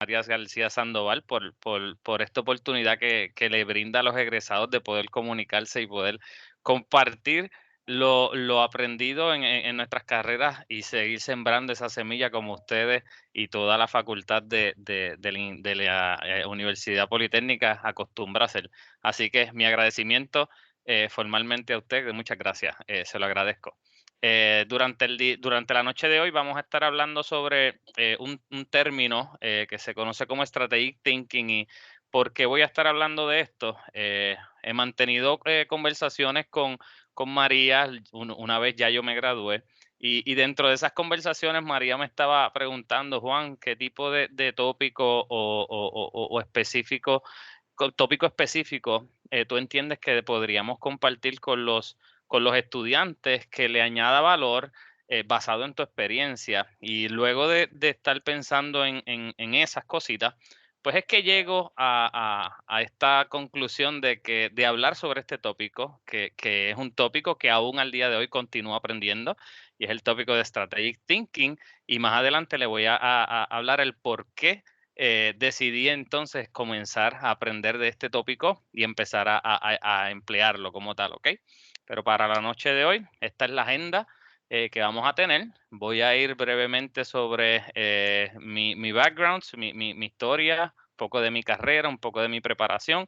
María García Sandoval por esta oportunidad que le brinda a los egresados de poder comunicarse y poder compartir lo aprendido en nuestras carreras y seguir sembrando esa semilla como ustedes y toda la facultad de la Universidad Politécnica acostumbra a hacer. Así que mi agradecimiento formalmente a usted, muchas gracias, se lo agradezco. Durante la noche de hoy vamos a estar hablando sobre un término que se conoce como strategic thinking. ¿Y por qué voy a estar hablando de esto? He mantenido conversaciones con María una vez ya yo me gradué y dentro de esas conversaciones María me estaba preguntando, Juan, ¿qué tipo de tópico o específico, tópico específico tú entiendes que podríamos compartir con los estudiantes que le añada valor basado en tu experiencia? Y luego de estar pensando en esas cositas, pues es que llego a esta conclusión de hablar sobre este tópico, que es un tópico que aún al día de hoy continúo aprendiendo, y es el tópico de Strategic Thinking, y más adelante le voy a hablar el por qué decidí entonces comenzar a aprender de este tópico y empezar a emplearlo como tal, ¿ok? Pero para la noche de hoy, esta es la agenda que vamos a tener. Voy a ir brevemente sobre mi background, mi historia, un poco de mi carrera, un poco de mi preparación.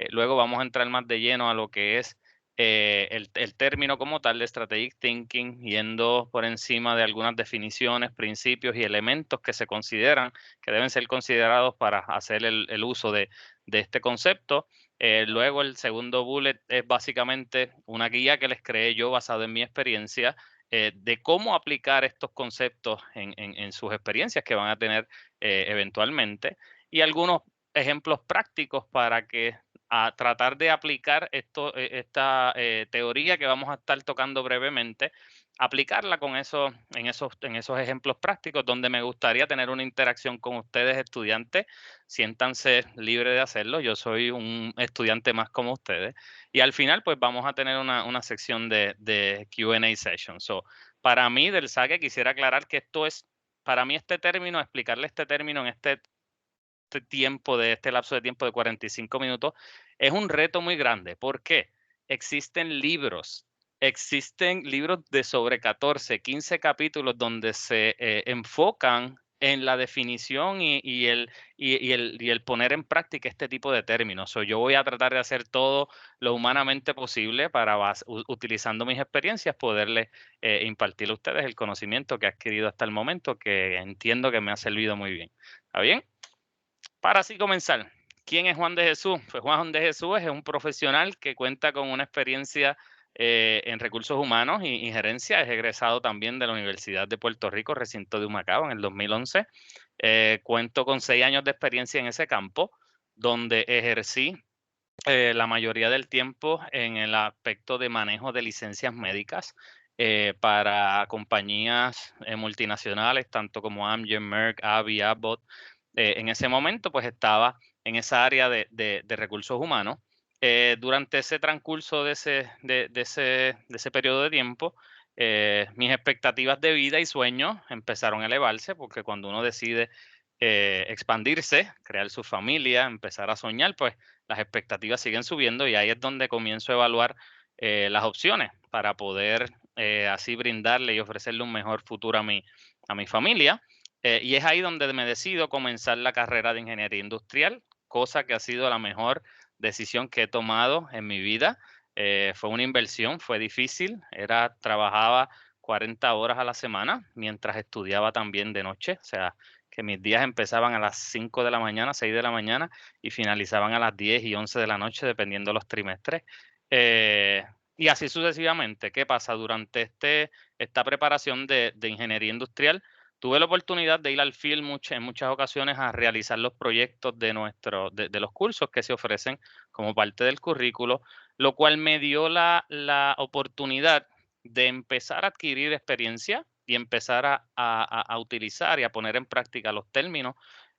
Luego vamos a entrar más de lleno a lo que es el término como tal de Strategic Thinking, yendo por encima de algunas definiciones, principios y elementos que se consideran que deben ser considerados para hacer el uso de este concepto. Luego el segundo bullet es básicamente una guía que les creé yo basado en mi experiencia de cómo aplicar estos conceptos en sus experiencias que van a tener eventualmente y algunos ejemplos prácticos para que a tratar de aplicar esta teoría que vamos a estar tocando brevemente, aplicarla con en esos ejemplos prácticos donde me gustaría tener una interacción con ustedes, estudiantes. Siéntanse libres de hacerlo. Yo soy un estudiante más como ustedes. Y al final, pues vamos a tener una sección de Q&A session. So, para mí, del saque, quisiera aclarar que esto es, para mí este término, explicarle este término en este lapso de tiempo de 45 minutos, es un reto muy grande. ¿Por qué? Existen libros de sobre 14, 15 capítulos donde se enfocan en la definición y el poner en práctica este tipo de términos. So, yo voy a tratar de hacer todo lo humanamente posible para, utilizando mis experiencias, poderles impartir a ustedes el conocimiento que he adquirido hasta el momento, que entiendo que me ha servido muy bien. ¿Está bien? Para así comenzar, ¿quién es Juan de Jesús? Pues Juan de Jesús es un profesional que cuenta con una experiencia en recursos humanos y gerencia. Es egresado también de la Universidad de Puerto Rico, recinto de Humacao, en el 2011. Cuento con 6 años de experiencia en ese campo, donde ejercí la mayoría del tiempo en el aspecto de manejo de licencias médicas para compañías multinacionales, tanto como Amgen, Merck, AbbVie, Abbott. En ese momento, pues estaba en esa área de recursos humanos. Durante ese transcurso de ese periodo de tiempo, mis expectativas de vida y sueños empezaron a elevarse, porque cuando uno decide expandirse, crear su familia, empezar a soñar, pues las expectativas siguen subiendo y ahí es donde comienzo a evaluar las opciones para poder así brindarle y ofrecerle un mejor futuro a mi familia. Y es ahí donde me decido comenzar la carrera de ingeniería industrial, cosa que ha sido la mejor decisión que he tomado en mi vida. Fue una inversión, fue difícil, trabajaba 40 horas a la semana mientras estudiaba también de noche, o sea, que mis días empezaban a las 5 de la mañana, 6 de la mañana y finalizaban a las 10 y 11 de la noche, dependiendo de los trimestres. Y así sucesivamente. ¿Qué pasa? Durante esta preparación de ingeniería industrial, tuve la oportunidad de ir al field en muchas ocasiones a realizar los proyectos de los cursos que se ofrecen como parte del currículo, lo cual me dio la oportunidad de empezar a adquirir experiencia y empezar a utilizar y a poner en práctica los términos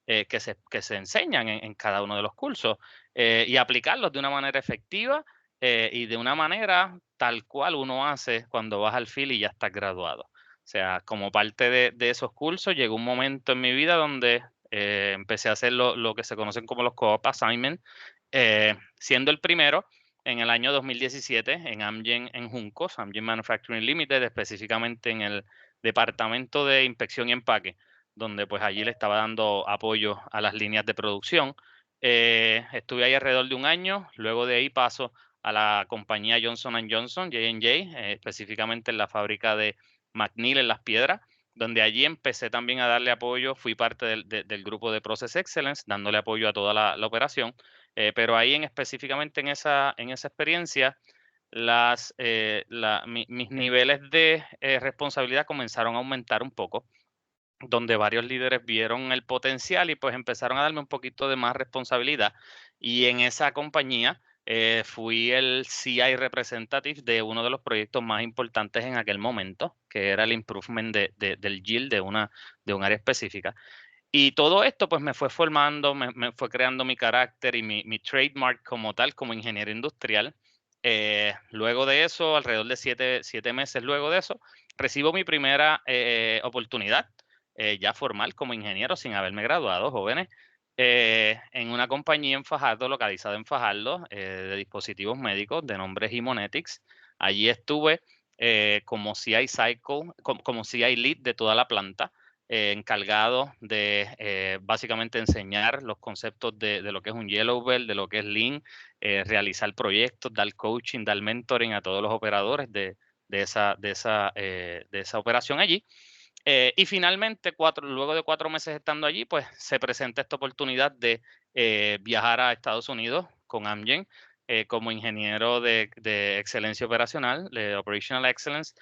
que se enseñan en cada uno de los cursos y aplicarlos de una manera efectiva y de una manera tal cual uno hace cuando vas al field y ya estás graduado. O sea, como parte de esos cursos, llegó un momento en mi vida donde empecé a hacer lo que se conocen como los co-op assignments, siendo el primero en el año 2017 en Amgen en Juncos, Amgen Manufacturing Limited, específicamente en el departamento de inspección y empaque, donde pues allí le estaba dando apoyo a las líneas de producción. Estuve ahí alrededor de un año, luego de ahí paso a la compañía Johnson Johnson, J&J, específicamente en la fábrica de McNeil en Las Piedras, donde allí empecé también a darle apoyo, fui parte del grupo de Process Excellence, dándole apoyo a toda la operación, pero ahí específicamente en esa experiencia, mis niveles de responsabilidad comenzaron a aumentar un poco, donde varios líderes vieron el potencial y pues empezaron a darme un poquito de más responsabilidad. Y en esa compañía fui el CI representative de uno de los proyectos más importantes en aquel momento, que era el improvement del yield de un área específica. Y todo esto pues me fue formando, me fue creando mi carácter y mi trademark como tal, como ingeniero industrial. Luego de eso, alrededor de 7 meses luego de eso, recibo mi primera oportunidad ya formal como ingeniero sin haberme graduado, jóvenes, en una compañía en Fajardo, localizada en Fajardo, de dispositivos médicos de nombre Haemonetics. Allí estuve como CI Cycle, como CI Lead de toda la planta, encargado de básicamente enseñar los conceptos de lo que es un Yellow Belt, de lo que es Lean, realizar proyectos, dar coaching, dar mentoring a todos los operadores de esa operación allí. Y finalmente, luego de 4 meses estando allí, pues se presenta esta oportunidad de viajar a Estados Unidos con Amgen como ingeniero de excelencia operacional, de Operational Excellence,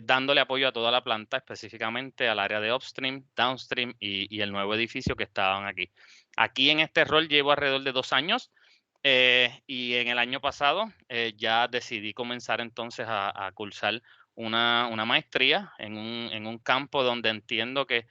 dándole apoyo a toda la planta, específicamente al área de upstream, downstream y el nuevo edificio que estaban aquí. Aquí en este rol llevo alrededor de 2 años y en el año pasado ya decidí comenzar entonces a cursar una maestría en un campo donde entiendo que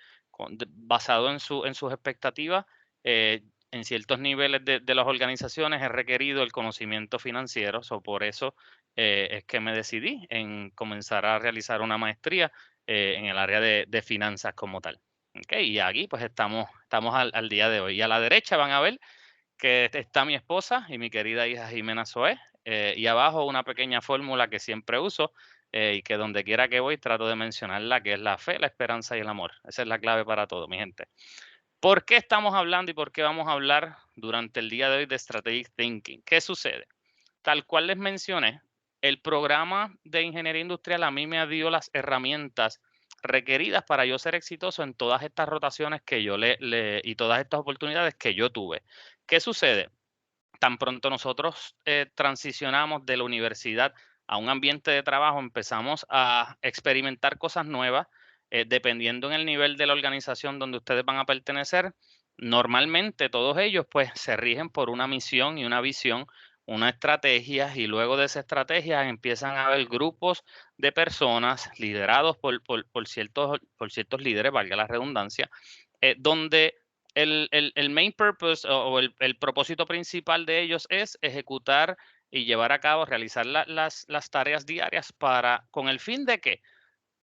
basado en sus expectativas, en ciertos niveles de las organizaciones es requerido el conocimiento financiero, por eso es que me decidí en comenzar a realizar una maestría en el área de finanzas como tal. Okay, y aquí pues estamos al día de hoy. Y a la derecha van a ver que está mi esposa y mi querida hija Jimena Zoé, y abajo una pequeña fórmula que siempre uso y que donde quiera que voy trato de mencionarla, que es la fe, la esperanza y el amor. Esa es la clave para todo, mi gente. ¿Por qué estamos hablando y por qué vamos a hablar durante el día de hoy de Strategic Thinking? ¿Qué sucede? Tal cual les mencioné, el programa de ingeniería industrial a mí me ha dado las herramientas requeridas para yo ser exitoso en todas estas rotaciones que yo y todas estas oportunidades que yo tuve. ¿Qué sucede? Tan pronto nosotros transicionamos de la universidad a un ambiente de trabajo, empezamos a experimentar cosas nuevas, dependiendo en el nivel de la organización donde ustedes van a pertenecer. Normalmente todos ellos pues se rigen por una misión y una visión, una estrategia, y luego de esa estrategia empiezan a haber grupos de personas liderados por ciertos líderes, valga la redundancia, donde el main purpose o el propósito principal de ellos es ejecutar y llevar a cabo, realizar las tareas diarias con el fin de ¿qué?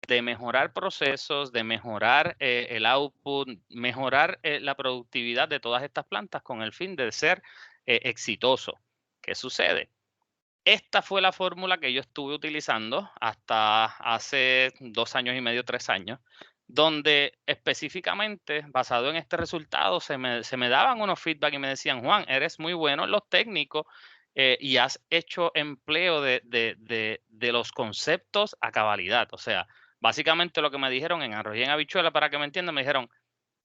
De mejorar procesos, de mejorar el output, mejorar la productividad de todas estas plantas con el fin de ser exitoso. ¿Qué sucede? Esta fue la fórmula que yo estuve utilizando hasta hace 2 años y medio, 3 años, donde específicamente, basado en este resultado, se me daban unos feedback y me decían: Juan, eres muy bueno en los técnicos y has hecho empleo de los conceptos a cabalidad. O sea, básicamente lo que me dijeron en arroz y en habichuela, para que me entiendan, me dijeron: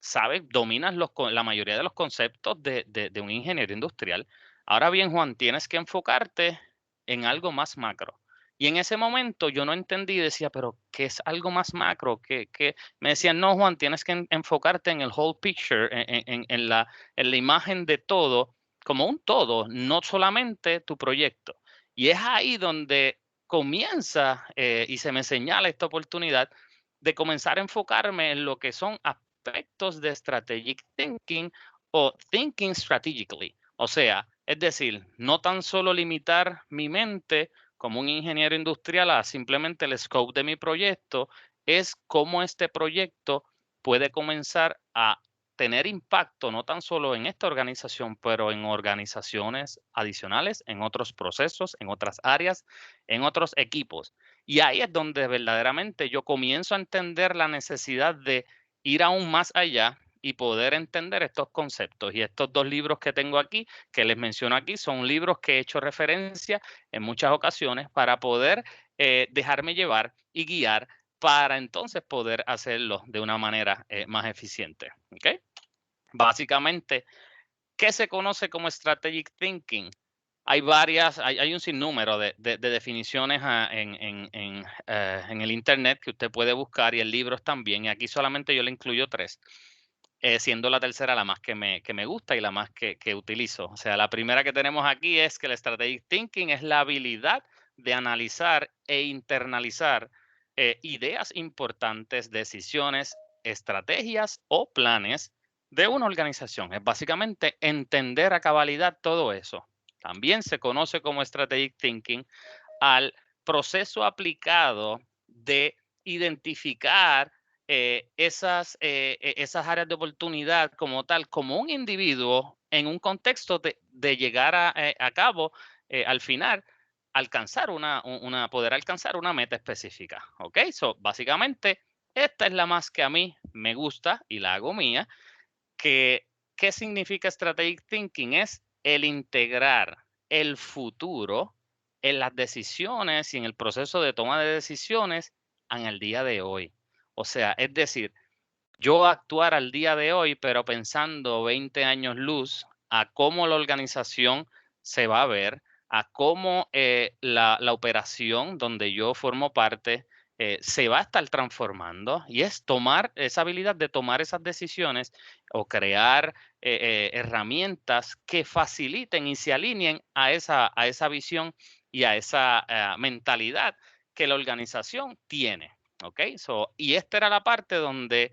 sabes, dominas la mayoría de los conceptos de un ingeniero industrial. Ahora bien, Juan, tienes que enfocarte en algo más macro. Y en ese momento yo no entendí y decía, pero ¿qué es algo más macro? ¿Qué? Me decían, no, Juan, tienes que enfocarte en el whole picture, en la imagen de todo, como un todo, no solamente tu proyecto. Y es ahí donde comienza y se me señala esta oportunidad de comenzar a enfocarme en lo que son aspectos de strategic thinking o thinking strategically. O sea, es decir, no tan solo limitar mi mente como un ingeniero industrial a simplemente el scope de mi proyecto, es cómo este proyecto puede comenzar a tener impacto no tan solo en esta organización, pero en organizaciones adicionales, en otros procesos, en otras áreas, en otros equipos. Y ahí es donde verdaderamente yo comienzo a entender la necesidad de ir aún más allá y poder entender estos conceptos. Y estos dos libros que tengo aquí, que les menciono aquí, son libros que he hecho referencia en muchas ocasiones para poder dejarme llevar y guiar para entonces poder hacerlo de una manera más eficiente. ¿Ok? Básicamente, ¿qué se conoce como strategic thinking? Hay varias, hay un sinnúmero de definiciones en el Internet que usted puede buscar y en libros también. Y aquí solamente yo le incluyo 3, siendo la tercera la más que me gusta y la más que utilizo. O sea, la primera que tenemos aquí es que el strategic thinking es la habilidad de analizar e internalizar ideas importantes, decisiones, estrategias o planes de una organización. Es básicamente entender a cabalidad todo eso. También se conoce como strategic thinking al proceso aplicado de identificar esas áreas de oportunidad como tal, como un individuo en un contexto de llegar a cabo, al final, poder alcanzar una meta específica. ¿Ok? So, básicamente, esta es la más que a mí me gusta y la hago mía. ¿Qué significa strategic thinking? Es el integrar el futuro en las decisiones y en el proceso de toma de decisiones en el día de hoy. O sea, es decir, yo actuar al día de hoy, pero pensando 20 años luz a cómo la organización se va a ver, a cómo la operación donde yo formo parte se va a estar transformando y es tomar esa habilidad de tomar esas decisiones o crear herramientas que faciliten y se alineen a esa visión y a esa mentalidad que la organización tiene. ¿Ok? So, y esta era la parte donde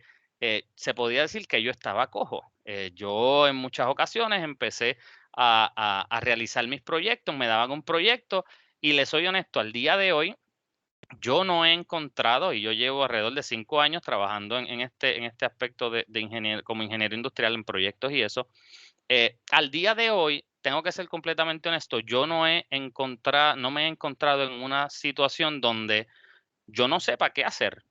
se podía decir que yo estaba cojo. Yo en muchas ocasiones empecé a realizar mis proyectos, me daban un proyecto y les soy honesto, al día de hoy yo no he encontrado, y yo llevo alrededor de 5 años trabajando en este aspecto de ingeniero, como ingeniero industrial en proyectos y eso, al día de hoy, tengo que ser completamente honesto, yo no me he encontrado en una situación donde yo no sepa qué hacer.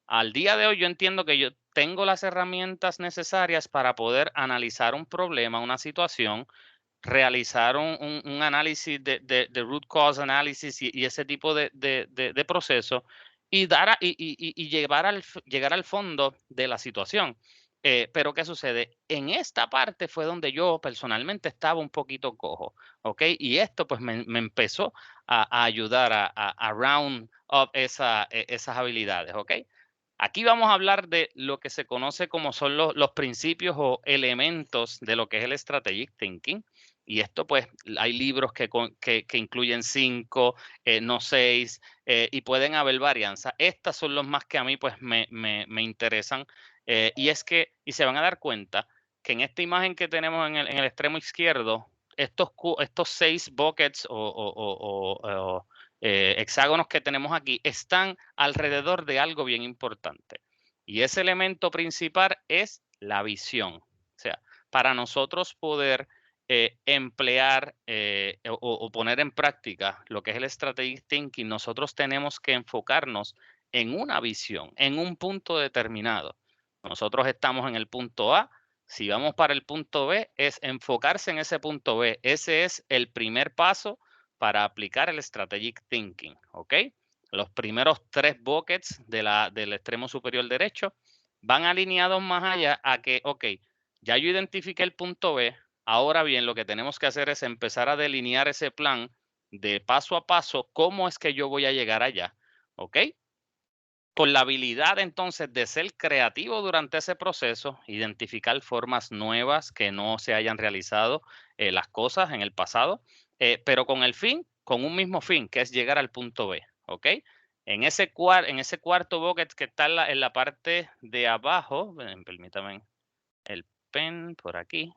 Al día de hoy yo entiendo que yo tengo las herramientas necesarias para poder analizar un problema, una situación, realizar un análisis de root cause analysis y ese tipo de proceso y, y llegar al fondo de la situación. Pero ¿qué sucede? En esta parte fue donde yo personalmente estaba un poquito cojo, ¿ok? Y esto pues me empezó a ayudar a round up esas habilidades, ¿ok? Aquí vamos a hablar de lo que se conoce como son los principios o elementos de lo que es el strategic thinking. Y esto, pues, hay libros que incluyen 5, no 6, y pueden haber varianza. Estas son los más que a mí, pues, me interesan. Y se van a dar cuenta que en esta imagen que tenemos en el extremo izquierdo, estos 6 buckets hexágonos que tenemos aquí están alrededor de algo bien importante. Y ese elemento principal es la visión. O sea, para nosotros poder emplear o poner en práctica lo que es el strategic thinking, nosotros tenemos que enfocarnos en una visión, en un punto determinado. Nosotros estamos en el punto A. Si vamos para el punto B, es enfocarse en ese punto B. Ese es el primer paso para aplicar el strategic thinking, ¿ok? Los primeros 3 buckets del extremo superior derecho van alineados más allá a que, ok, ya yo identifiqué el punto B, ahora bien, lo que tenemos que hacer es empezar a delinear ese plan de paso a paso, cómo es que yo voy a llegar allá, ¿ok? Con la habilidad entonces de ser creativo durante ese proceso, identificar formas nuevas que no se hayan realizado las cosas en el pasado, pero con el fin, con un mismo fin, que es llegar al punto B, ¿ok? En ese cuarto bucket que está en la parte de abajo, permítame el pen por aquí,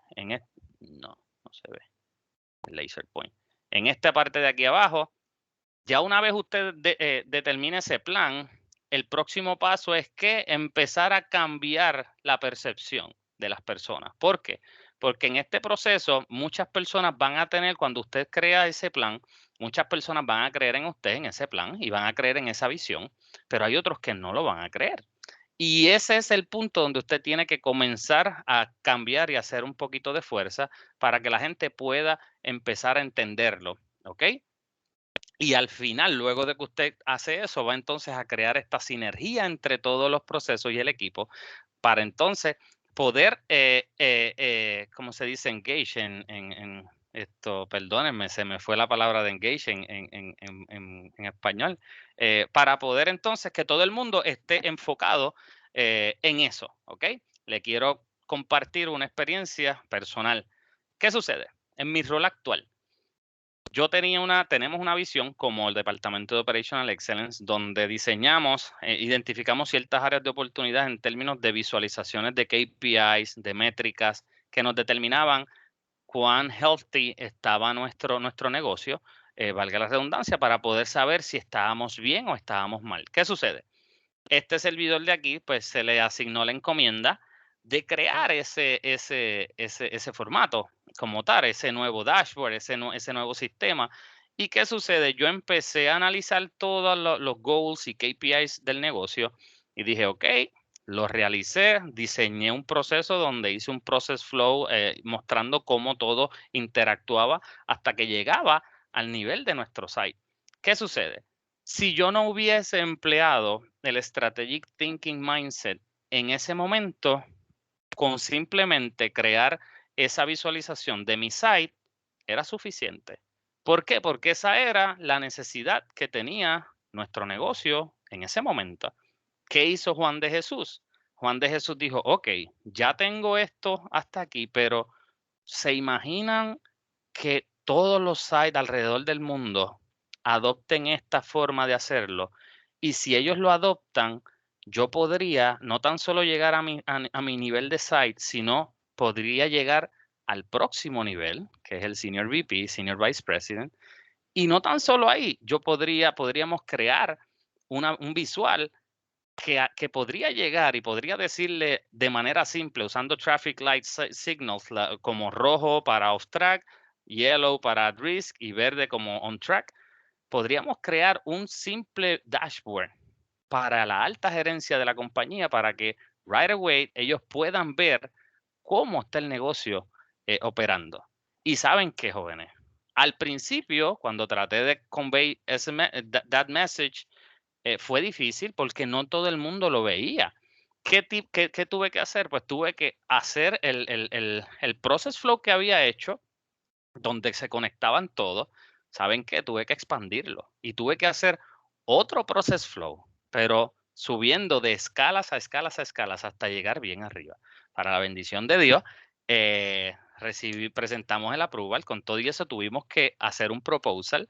no se ve, el laser point. En esta parte de aquí abajo, ya una vez usted determine ese plan, el próximo paso es que empezar a cambiar la percepción. de las personas. ¿Por qué? Porque en este proceso muchas personas van a tener, cuando usted crea ese plan, muchas personas van a creer en usted, en ese plan, y van a creer en esa visión, pero hay otros que no lo van a creer. Y ese es el punto donde usted tiene que comenzar a cambiar y hacer un poquito de fuerza para que la gente pueda empezar a entenderlo, ¿ok? Y al final, luego de que usted hace eso, va entonces a crear esta sinergia entre todos los procesos y el equipo para entonces poder, ¿cómo se dice? Engage en esto, perdónenme, se me fue la palabra de engage en español, para poder entonces que todo el mundo esté enfocado en eso, ¿ok? Le quiero compartir una experiencia personal. ¿Qué sucede? En mi rol actual, tenemos una visión como el Departamento de Operational Excellence, donde diseñamos, identificamos ciertas áreas de oportunidad en términos de visualizaciones de KPIs, de métricas, que nos determinaban cuán healthy estaba nuestro negocio, valga la redundancia, para poder saber si estábamos bien o estábamos mal. ¿Qué sucede? Este servidor de aquí, pues se le asignó la encomienda de crear ese formato como tal, ese nuevo dashboard, ese nuevo sistema. ¿Y qué sucede? Yo empecé a analizar todos los goals y KPIs del negocio y dije, ok, lo realicé, diseñé un proceso donde hice un process flow mostrando cómo todo interactuaba hasta que llegaba al nivel de nuestro site. ¿Qué sucede? Si yo no hubiese empleado el Strategic Thinking Mindset en ese momento, con simplemente crear esa visualización de mi site, era suficiente. ¿Por qué? Porque esa era la necesidad que tenía nuestro negocio en ese momento. ¿Qué hizo Juan de Jesús? Juan de Jesús dijo, ok, ya tengo esto hasta aquí, pero ¿se imaginan que todos los sites alrededor del mundo adopten esta forma de hacerlo? Y si ellos lo adoptan, yo podría no tan solo llegar a mi nivel de site, sino podría llegar al próximo nivel, que es el Senior VP, Senior Vice President. Y no tan solo ahí, podríamos crear un visual que podría llegar y podría decirle de manera simple, usando traffic light signals como rojo para off track, yellow para at risk y verde como on track, podríamos crear un simple dashboard para la alta gerencia de la compañía para que right away ellos puedan ver cómo está el negocio operando. Y saben qué, jóvenes, al principio, cuando traté de convey that message, fue difícil porque no todo el mundo lo veía. ¿Qué tuve que hacer? Pues tuve que hacer el process flow que había hecho, donde se conectaban todos. ¿Saben qué? Tuve que expandirlo y tuve que hacer otro process flow, pero subiendo de escalas a escalas a escalas hasta llegar bien arriba. Para la bendición de Dios, presentamos el approval. Con todo y eso tuvimos que hacer un proposal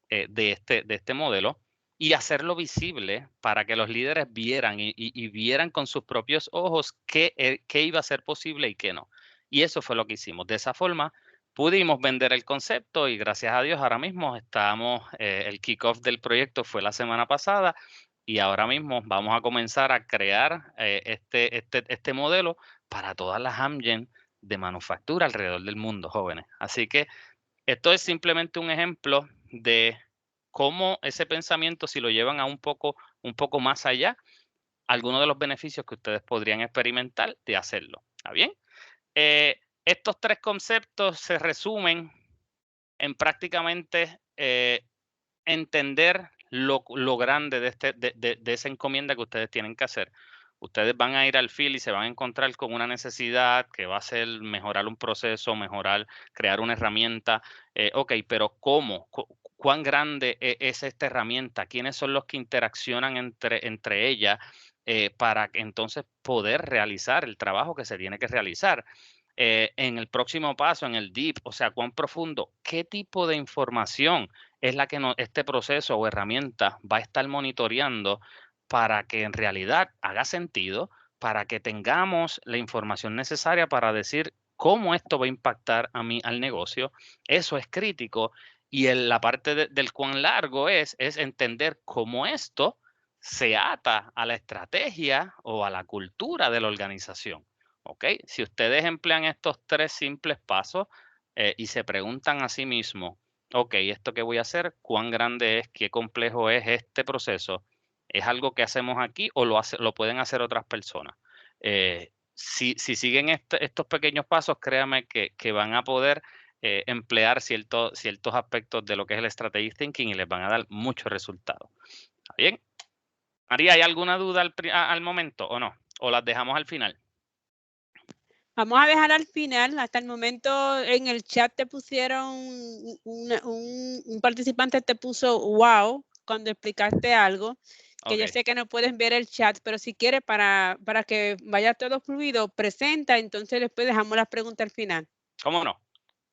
de este modelo y hacerlo visible para que los líderes vieran y vieran con sus propios ojos qué iba a ser posible y qué no. Y eso fue lo que hicimos. De esa forma pudimos vender el concepto y gracias a Dios ahora mismo el kickoff del proyecto fue la semana pasada y ahora mismo vamos a comenzar a crear este modelo para todas las Amgen de manufactura alrededor del mundo, jóvenes. Así que esto es simplemente un ejemplo de cómo ese pensamiento, si lo llevan a un poco más allá, algunos de los beneficios que ustedes podrían experimentar de hacerlo. ¿Está bien? Estos tres conceptos se resumen en prácticamente entender lo grande de esa encomienda que ustedes tienen que hacer. Ustedes van a ir al field y se van a encontrar con una necesidad que va a ser mejorar un proceso, crear una herramienta. Ok, pero ¿cómo? ¿Cuán grande es esta herramienta? ¿Quiénes son los que interaccionan entre ellas para entonces poder realizar el trabajo que se tiene que realizar? En el próximo paso, en el deep, o sea, cuán profundo, qué tipo de información es la que este proceso o herramienta va a estar monitoreando para que en realidad haga sentido, para que tengamos la información necesaria para decir cómo esto va a impactar al negocio. Eso es crítico. Y la parte del cuán largo es entender cómo esto se ata a la estrategia o a la cultura de la organización. ¿ok? Si ustedes emplean estos 3 simples pasos y se preguntan a sí mismos, ok, ¿esto que voy a hacer? ¿Cuán grande es? ¿Qué complejo es este proceso? ¿Es algo que hacemos aquí o lo pueden hacer otras personas? Si siguen estos pequeños pasos, créanme que van a poder emplear ciertos aspectos de lo que es el strategic thinking y les van a dar muchos resultados. ¿Está bien? María, ¿hay alguna duda al momento o no? ¿O las dejamos al final? Vamos a dejar al final. Hasta el momento en el chat te pusieron, un participante te puso wow cuando explicaste algo, que yo Ok. sé que no pueden ver el chat, pero si quieres para que vaya todo fluido, presenta, entonces después dejamos las preguntas al final. ¿Cómo no?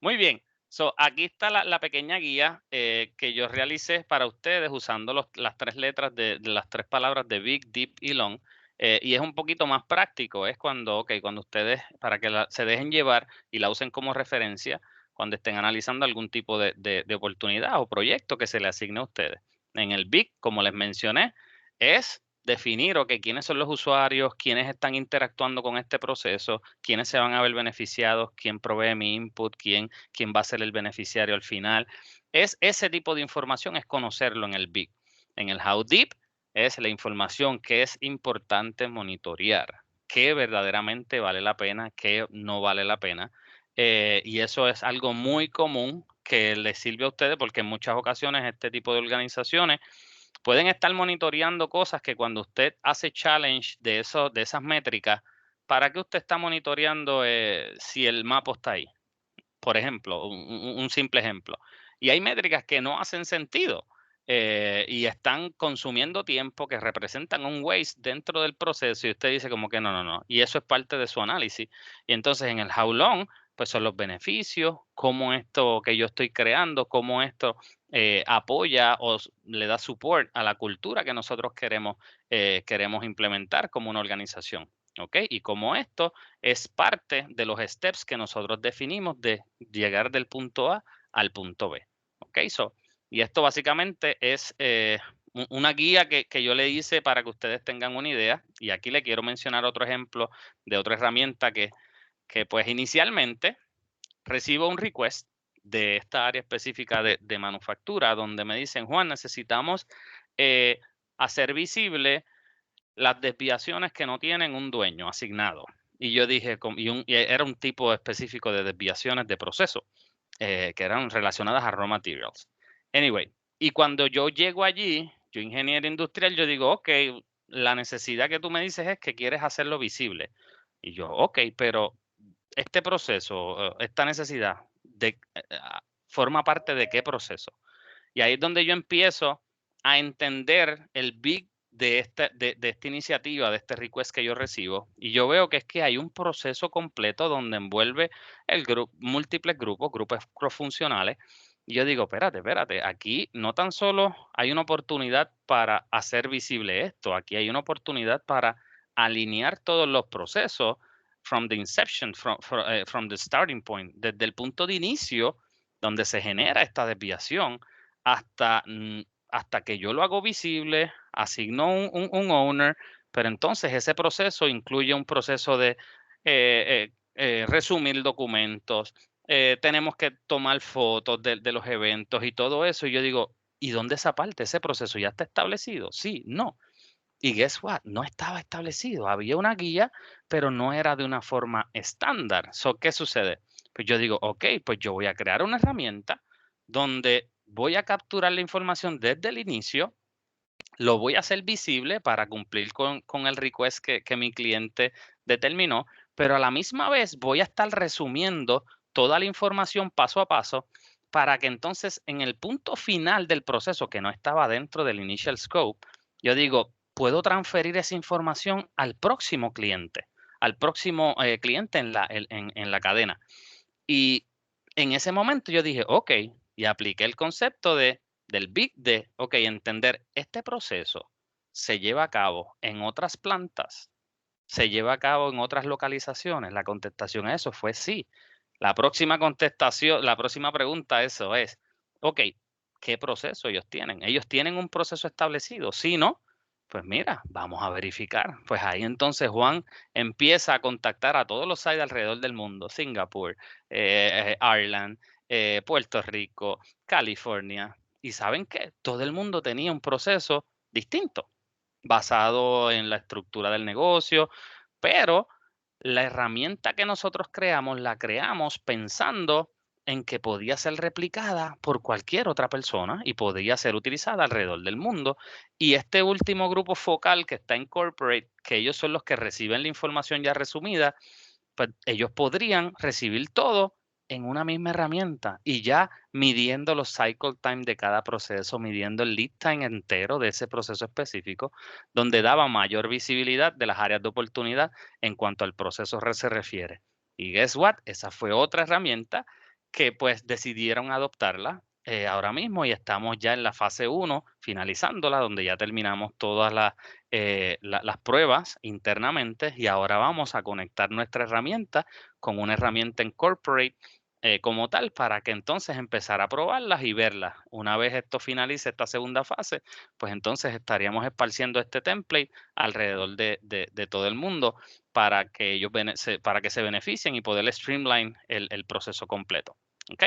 Muy bien. So, aquí está la pequeña guía que yo realicé para ustedes usando las 3 letras de las 3 palabras de big, deep y long. Y es un poquito más práctico. Es cuando ustedes, para que se dejen llevar y la usen como referencia cuando estén analizando algún tipo de oportunidad o proyecto que se le asigne a ustedes. En el big, como les mencioné, es definir, quiénes son los usuarios, quiénes están interactuando con este proceso, quiénes se van a ver beneficiados, quién provee mi input, quién va a ser el beneficiario al final. Es ese tipo de información, es conocerlo en el big. En el how deep es la información que es importante monitorear, qué verdaderamente vale la pena, qué no vale la pena. Y eso es algo muy común que les sirve a ustedes porque en muchas ocasiones este tipo de organizaciones pueden estar monitoreando cosas que cuando usted hace challenge de esas métricas, ¿para qué usted está monitoreando si el mapa está ahí? Por ejemplo, un simple ejemplo. Y hay métricas que no hacen sentido y están consumiendo tiempo que representan un waste dentro del proceso y usted dice como que no, no, no. Y eso es parte de su análisis. Y entonces en el how long, pues son los beneficios, cómo esto que yo estoy creando, cómo esto apoya o le da support a la cultura que nosotros queremos implementar como una organización. ¿Ok? Y como esto es parte de los steps que nosotros definimos de llegar del punto A al punto B. ¿Ok? Y esto básicamente es una guía que yo le hice para que ustedes tengan una idea. Y aquí le quiero mencionar otro ejemplo de otra herramienta que pues inicialmente recibo un request de esta área específica de manufactura donde me dicen, Juan, necesitamos eh, hacer visible las desviaciones que no tienen un dueño asignado. Y yo dije, y era un tipo específico de desviaciones de proceso, que eran relacionadas a raw materials. Anyway, y cuando yo llego allí, yo ingeniero industrial, yo digo, ok, la necesidad que tú me dices es que quieres hacerlo visible. Y yo, ok, pero este proceso, esta necesidad, ¿forma parte de qué proceso? Y ahí es donde yo empiezo a entender el big de esta iniciativa, de este request que yo recibo, y yo veo que es que hay un proceso completo donde envuelve múltiples grupos cross-funcionales. Y yo digo, espérate, aquí no tan solo hay una oportunidad para hacer visible esto, aquí hay una oportunidad para alinear todos los procesos from the inception, from the starting point, desde el punto de inicio donde se genera esta desviación hasta, hasta que yo lo hago visible, asigno un owner, pero entonces ese proceso incluye un proceso de resumir documentos, tenemos que tomar fotos de los eventos y todo eso. Y yo digo, ¿y dónde esa parte? ¿Ese proceso ya está establecido? Sí, no. Y guess what? No estaba establecido. Había una guía, pero no era de una forma estándar. ¿Qué sucede? Pues yo digo, ok, pues yo voy a crear una herramienta donde voy a capturar la información desde el inicio, lo voy a hacer visible para cumplir con el request que mi cliente determinó, pero a la misma vez voy a estar resumiendo toda la información paso a paso para que entonces en el punto final del proceso que no estaba dentro del initial scope, yo digo, puedo transferir esa información al próximo cliente, cliente en la cadena. Y en ese momento yo dije, ok, y apliqué el concepto del Big D, ok, entender este proceso se lleva a cabo en otras plantas, se lleva a cabo en otras localizaciones. La contestación a eso fue sí. La próxima contestación, la próxima pregunta, eso es, ok, ¿qué proceso ellos tienen? ¿Ellos tienen un proceso establecido? Sí, ¿no? Pues mira, vamos a verificar. Pues ahí entonces Juan empieza a contactar a todos los sites alrededor del mundo, Singapur, Ireland, Puerto Rico, California. ¿Y saben qué? Todo el mundo tenía un proceso distinto, basado en la estructura del negocio, pero la herramienta que nosotros creamos, la creamos pensando en que podía ser replicada por cualquier otra persona y podía ser utilizada alrededor del mundo. Y este último grupo focal que está en corporate, que ellos son los que reciben la información ya resumida, pues ellos podrían recibir todo en una misma herramienta y ya midiendo los cycle time de cada proceso, midiendo el lead time entero de ese proceso específico, donde daba mayor visibilidad de las áreas de oportunidad en cuanto al proceso se refiere. Y guess what? Esa fue otra herramienta que pues decidieron adoptarla ahora mismo y estamos ya en la fase 1, finalizándola, donde ya terminamos todas las pruebas internamente y ahora vamos a conectar nuestra herramienta con una herramienta en corporate como tal para que entonces empezar a probarlas y verlas. Una vez esto finalice esta segunda fase, pues entonces estaríamos esparciendo este template alrededor de todo el mundo para que ellos para que se beneficien y poder streamline el proceso completo. ¿Ok?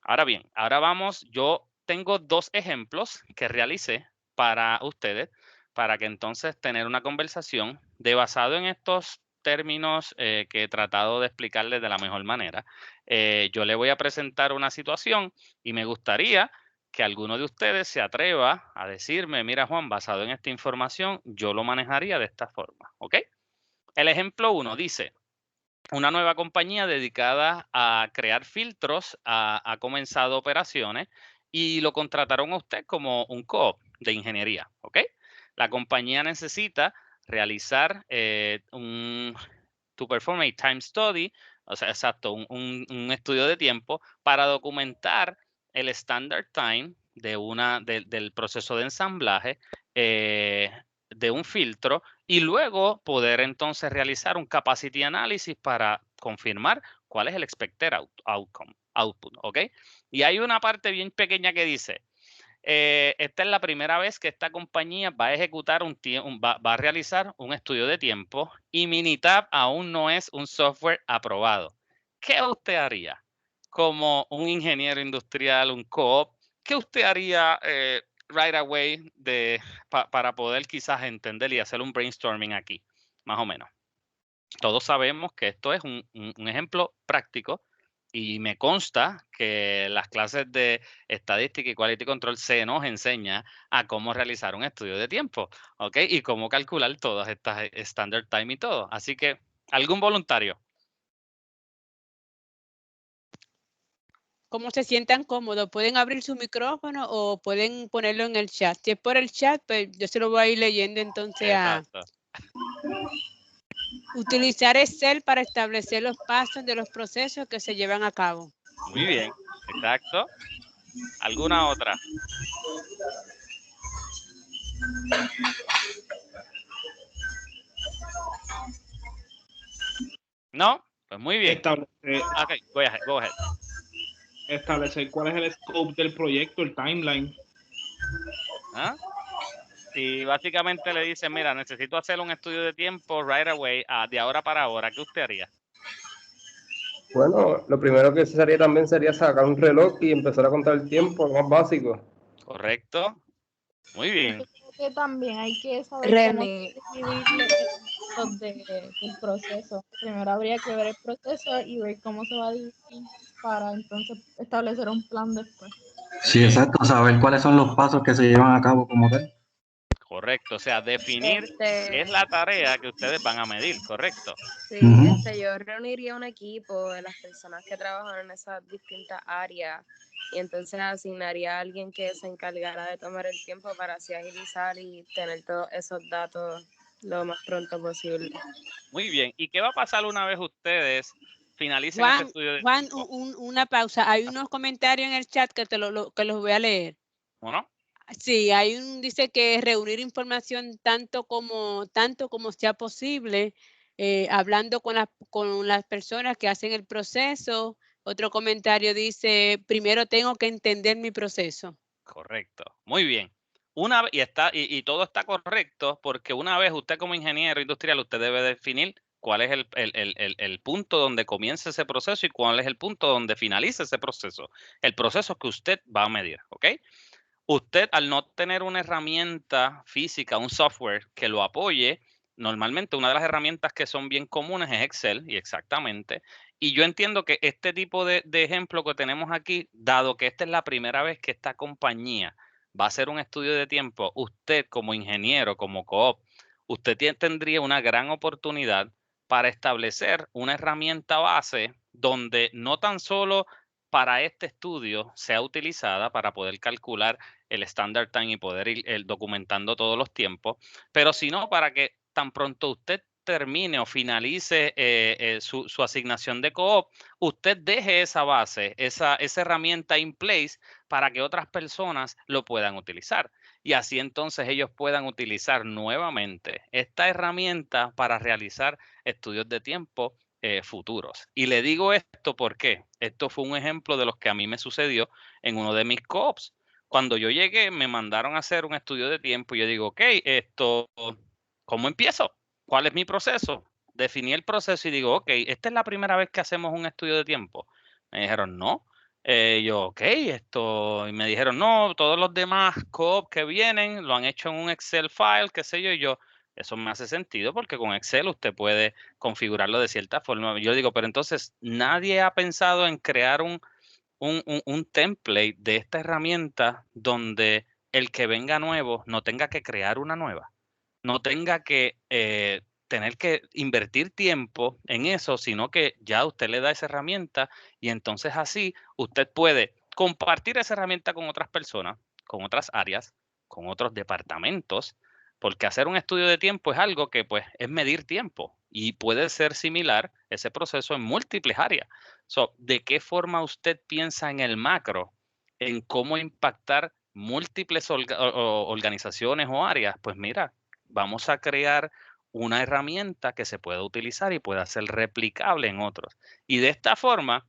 Ahora bien, ahora vamos, yo tengo 2 ejemplos que realicé para ustedes, para que entonces tener una conversación de basado en estos términos que he tratado de explicarles de la mejor manera. Yo le voy a presentar una situación y me gustaría que alguno de ustedes se atreva a decirme, mira Juan, basado en esta información, yo lo manejaría de esta forma, ¿ok? El ejemplo 1 dice, una nueva compañía dedicada a crear filtros ha comenzado operaciones y lo contrataron a usted como un co-op de ingeniería, ¿ok? La compañía necesita realizar to perform a time study, o sea, exacto, un estudio de tiempo para documentar el standard time del proceso de ensamblaje de un filtro y luego poder entonces realizar un capacity analysis para confirmar cuál es el expected output, ¿ok? Y hay una parte bien pequeña que dice, esta es la primera vez que esta compañía va a ejecutar va a realizar un estudio de tiempo y Minitab aún no es un software aprobado. ¿Qué usted haría como un ingeniero industrial, un co-op? ¿Qué usted haría right away para poder quizás entender y hacer un brainstorming aquí, más o menos? Todos sabemos que esto es un ejemplo práctico y me consta que las clases de estadística y quality control se nos enseña a cómo realizar un estudio de tiempo, ¿ok? Y cómo calcular todas estas standard time y todo. Así que, ¿algún voluntario? Como se sientan cómodos, pueden abrir su micrófono o pueden ponerlo en el chat. Si es por el chat, pues yo se lo voy a ir leyendo entonces a Exacto. utilizar Excel para establecer los pasos de los procesos que se llevan a cabo. Muy bien, exacto. ¿Alguna otra? ¿No? Pues muy bien. Ok, go ahead. Establecer cuál es el scope del proyecto, el timeline. ¿Ah? Si básicamente le dicen, mira, necesito hacer un estudio de tiempo right away, de ahora para ahora, ¿qué usted haría? Bueno, lo primero que se haría también sería sacar un reloj y empezar a contar el tiempo, lo más básico. Correcto. Muy bien. Yo creo que también hay que saber René. cómo dividir los del proceso. Primero habría que ver el proceso y ver cómo se va a dividir para entonces establecer un plan después. Sí, exacto, saber cuáles son los pasos que se llevan a cabo como tal. Correcto, o sea, definir qué es la tarea que ustedes van a medir, correcto. Sí, Ujú. yo reuniría un equipo de las personas que trabajan en esas distintas áreas y entonces asignaría a alguien que se encargara de tomar el tiempo para así agilizar y tener todos esos datos lo más pronto posible. Muy bien, ¿y qué va a pasar una vez ustedes finalicen este estudio de Juan, tiempo? una pausa. Hay unos comentarios en el chat que que los voy a leer. ¿O no? Sí, dice que reunir información tanto como sea posible, hablando con las personas que hacen el proceso. Otro comentario dice, primero tengo que entender mi proceso. Correcto. Muy bien. y todo está correcto, porque una vez usted como ingeniero industrial, usted debe definir cuál es el punto donde comienza ese proceso y cuál es el punto donde finaliza ese proceso. El proceso que usted va a medir, ¿ok? Usted, al no tener una herramienta física, un software que lo apoye, normalmente una de las herramientas que son bien comunes es Excel, y exactamente. Y yo entiendo que este tipo de ejemplo que tenemos aquí, dado que esta es la primera vez que esta compañía va a hacer un estudio de tiempo, usted como ingeniero, como co-op, usted tendría una gran oportunidad para establecer una herramienta base donde no tan solo para este estudio sea utilizada para poder calcular el standard time y poder ir documentando todos los tiempos, pero sino para que tan pronto usted termine o finalice su asignación de co-op, usted deje esa base, esa herramienta in place para que otras personas lo puedan utilizar. Y así entonces ellos puedan utilizar nuevamente esta herramienta para realizar estudios de tiempo futuros. Y le digo esto porque esto fue un ejemplo de los que a mí me sucedió en uno de mis co-ops. Cuando yo llegué, me mandaron a hacer un estudio de tiempo y yo digo, ok, ¿cómo empiezo? ¿Cuál es mi proceso? Definí el proceso y digo, ok, esta es la primera vez que hacemos un estudio de tiempo. Me dijeron, no. Yo, ok, y me dijeron, no, todos los demás co-op que vienen lo han hecho en un Excel file, qué sé yo, y yo, eso me hace sentido porque con Excel usted puede configurarlo de cierta forma. Yo digo, pero entonces nadie ha pensado en crear un template de esta herramienta donde el que venga nuevo no tenga que crear una nueva, no tenga que tener que invertir tiempo en eso, sino que ya usted le da esa herramienta y entonces así usted puede compartir esa herramienta con otras personas, con otras áreas, con otros departamentos, porque hacer un estudio de tiempo es algo que pues es medir tiempo y puede ser similar ese proceso en múltiples áreas. So, ¿de qué forma usted piensa en el macro, en cómo impactar múltiples organizaciones o áreas? Pues mira, vamos a crear una herramienta que se pueda utilizar y pueda ser replicable en otros. Y de esta forma,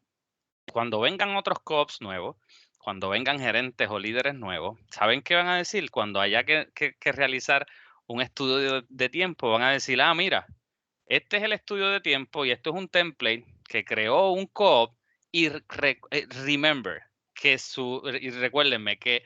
cuando vengan otros co-ops nuevos, cuando vengan gerentes o líderes nuevos, ¿saben qué van a decir? Cuando haya que realizar un estudio de tiempo, van a decir, ah, mira, este es el estudio de tiempo y esto es un template que creó un co-op y remember y recuérdenme que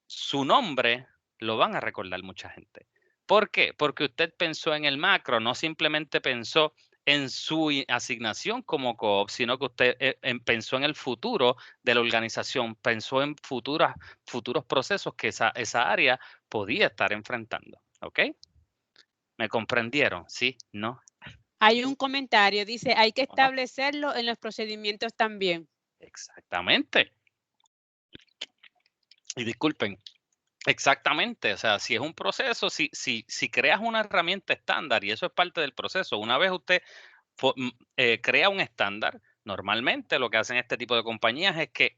su nombre lo van a recordar mucha gente. ¿Por qué? Porque usted pensó en el macro, no simplemente pensó en su asignación como co-op, sino que usted pensó en el futuro de la organización, pensó en futuros procesos que esa área podía estar enfrentando. ¿Ok? ¿Me comprendieron? ¿Sí? ¿No? Hay un comentario, dice, hay que establecerlo en los procedimientos también. Exactamente. Y disculpen, exactamente, o sea, si es un proceso, si creas una herramienta estándar y eso es parte del proceso, una vez usted crea un estándar, normalmente lo que hacen este tipo de compañías es que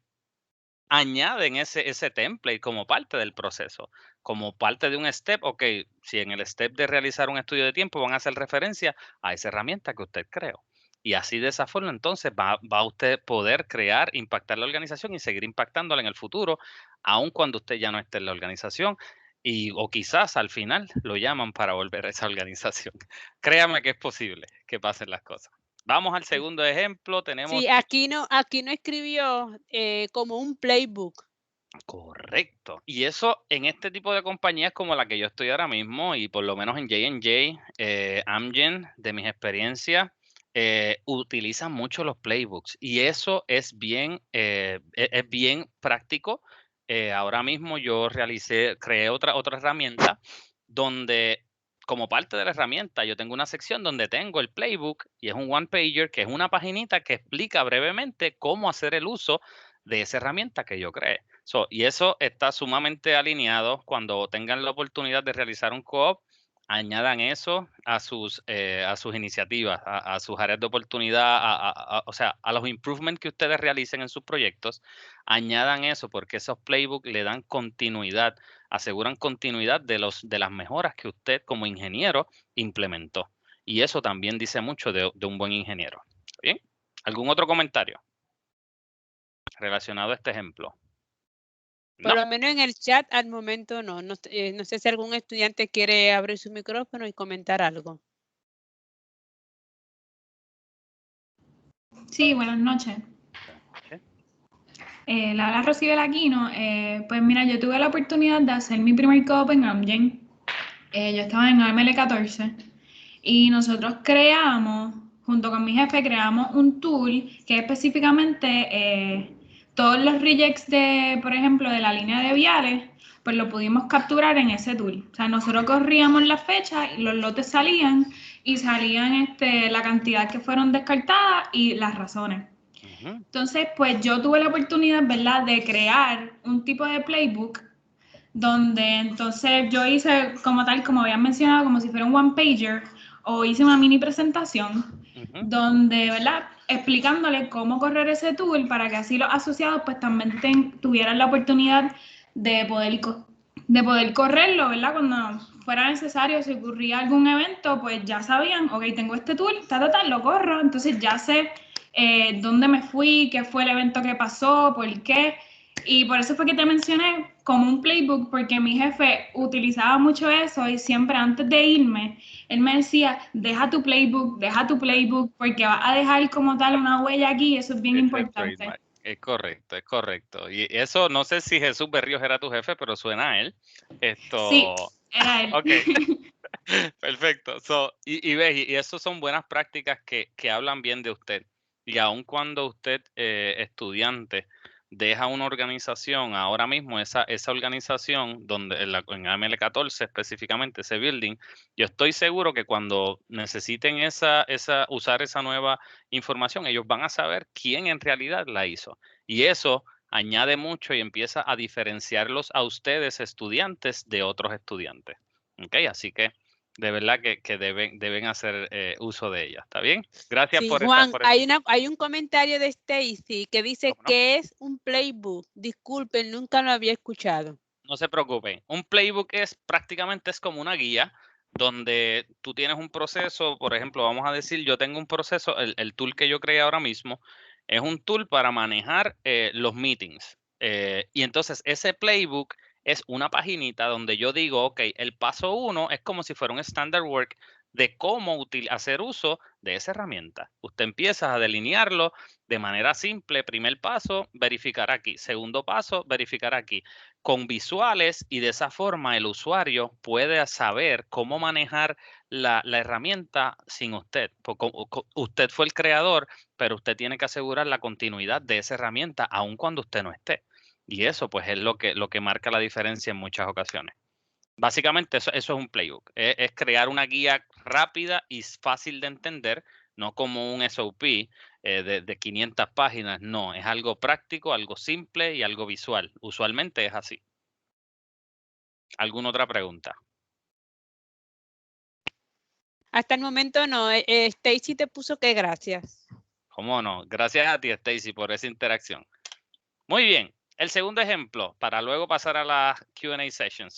añaden ese template como parte del proceso, como parte de un step. Ok, si en el step de realizar un estudio de tiempo van a hacer referencia a esa herramienta que usted creó. Y así de esa forma entonces va a usted poder crear, impactar la organización y seguir impactándola en el futuro, aun cuando usted ya no esté en la organización o quizás al final lo llaman para volver a esa organización. Créame que es posible que pasen las cosas. Vamos al segundo ejemplo. Tenemos. Sí, aquí no escribió como un playbook. Correcto. Y eso en este tipo de compañías como la que yo estoy ahora mismo, y por lo menos en J&J, Amgen, de mis experiencias, utilizan mucho los playbooks. Y eso es bien práctico. Ahora mismo yo creé otra herramienta donde, como parte de la herramienta, yo tengo una sección donde tengo el playbook y es un one pager, que es una paginita que explica brevemente cómo hacer el uso de esa herramienta que yo creé. Y eso está sumamente alineado. Cuando tengan la oportunidad de realizar un co-op, añadan eso a sus iniciativas, a sus áreas de oportunidad, o sea, a los improvements que ustedes realicen en sus proyectos, añadan eso porque esos playbooks le dan continuidad, aseguran continuidad de las mejoras que usted como ingeniero implementó. Y eso también dice mucho de un buen ingeniero. ¿Bien? ¿Algún otro comentario relacionado a este ejemplo? Por No. lo menos en el chat al momento no. No sé si algún estudiante quiere abrir su micrófono y comentar algo. Sí, buenas noches. La habla Rocío Aquino. Pues mira, yo tuve la oportunidad de hacer mi primer co-op en Amgen. Yo estaba en AML 14 y nosotros creamos, junto con mi jefe, creamos un tool que específicamente todos los rejects de, por ejemplo, de la línea de viales, pues lo pudimos capturar en ese tool. O sea, nosotros corríamos la fecha y los lotes salían y salían la cantidad que fueron descartadas y las razones. Entonces, pues yo tuve la oportunidad, ¿verdad?, de crear un tipo de playbook donde entonces yo hice como tal, como habían mencionado, como si fuera un one pager, o hice una mini presentación donde, ¿verdad?, explicándole cómo correr ese tool para que así los asociados pues también tuvieran la oportunidad de poder correrlo, ¿verdad? Cuando fuera necesario, si ocurría algún evento, pues ya sabían, ok, tengo este tool, lo corro, entonces ya sé dónde me fui, qué fue el evento que pasó, por qué. Y por eso fue que te mencioné como un playbook, porque mi jefe utilizaba mucho eso y siempre antes de irme, él me decía, deja tu playbook, porque vas a dejar como tal una huella aquí, eso es bien importante. Es correcto, es correcto. Y eso, no sé si Jesús Berríos era tu jefe, pero suena a él. Sí, era él. Ok, perfecto. Y eso son buenas prácticas que hablan bien de usted. Y aun cuando usted, estudiante, deja una organización, ahora mismo esa organización, donde en AML 14 específicamente, ese building, yo estoy seguro que cuando necesiten usar esa nueva información, ellos van a saber quién en realidad la hizo. Y eso añade mucho y empieza a diferenciarlos a ustedes, estudiantes, de otros estudiantes. ¿Ok? Así que de verdad que deben hacer uso de ella. ¿Está bien? Gracias Sí, por Juan, hay un comentario de Stacy que dice que es un playbook. Disculpen, nunca lo había escuchado. No se preocupen. Un playbook prácticamente es como una guía donde tú tienes un proceso. Por ejemplo, vamos a decir, yo tengo un proceso, el tool que yo creé ahora mismo es un tool para manejar los meetings. Y entonces ese playbook es una paginita donde yo digo, ok, el paso 1 es como si fuera un standard work de cómo hacer uso de esa herramienta. Usted empieza a delinearlo de manera simple. Primer paso, verificar aquí. Segundo paso, verificar aquí. Con visuales, y de esa forma el usuario puede saber cómo manejar la herramienta sin usted. Porque usted fue el creador, pero usted tiene que asegurar la continuidad de esa herramienta aun cuando usted no esté. Y eso pues es lo que marca la diferencia en muchas ocasiones. Básicamente eso es un playbook. Es crear una guía rápida y fácil de entender, no como un SOP de 500 páginas. No, es algo práctico, algo simple y algo visual. Usualmente es así. ¿Alguna otra pregunta? Hasta el momento no. Stacy te puso que gracias. ¿Cómo no? Gracias a ti, Stacy, por esa interacción. Muy bien. El segundo ejemplo, para luego pasar a la Q&A session.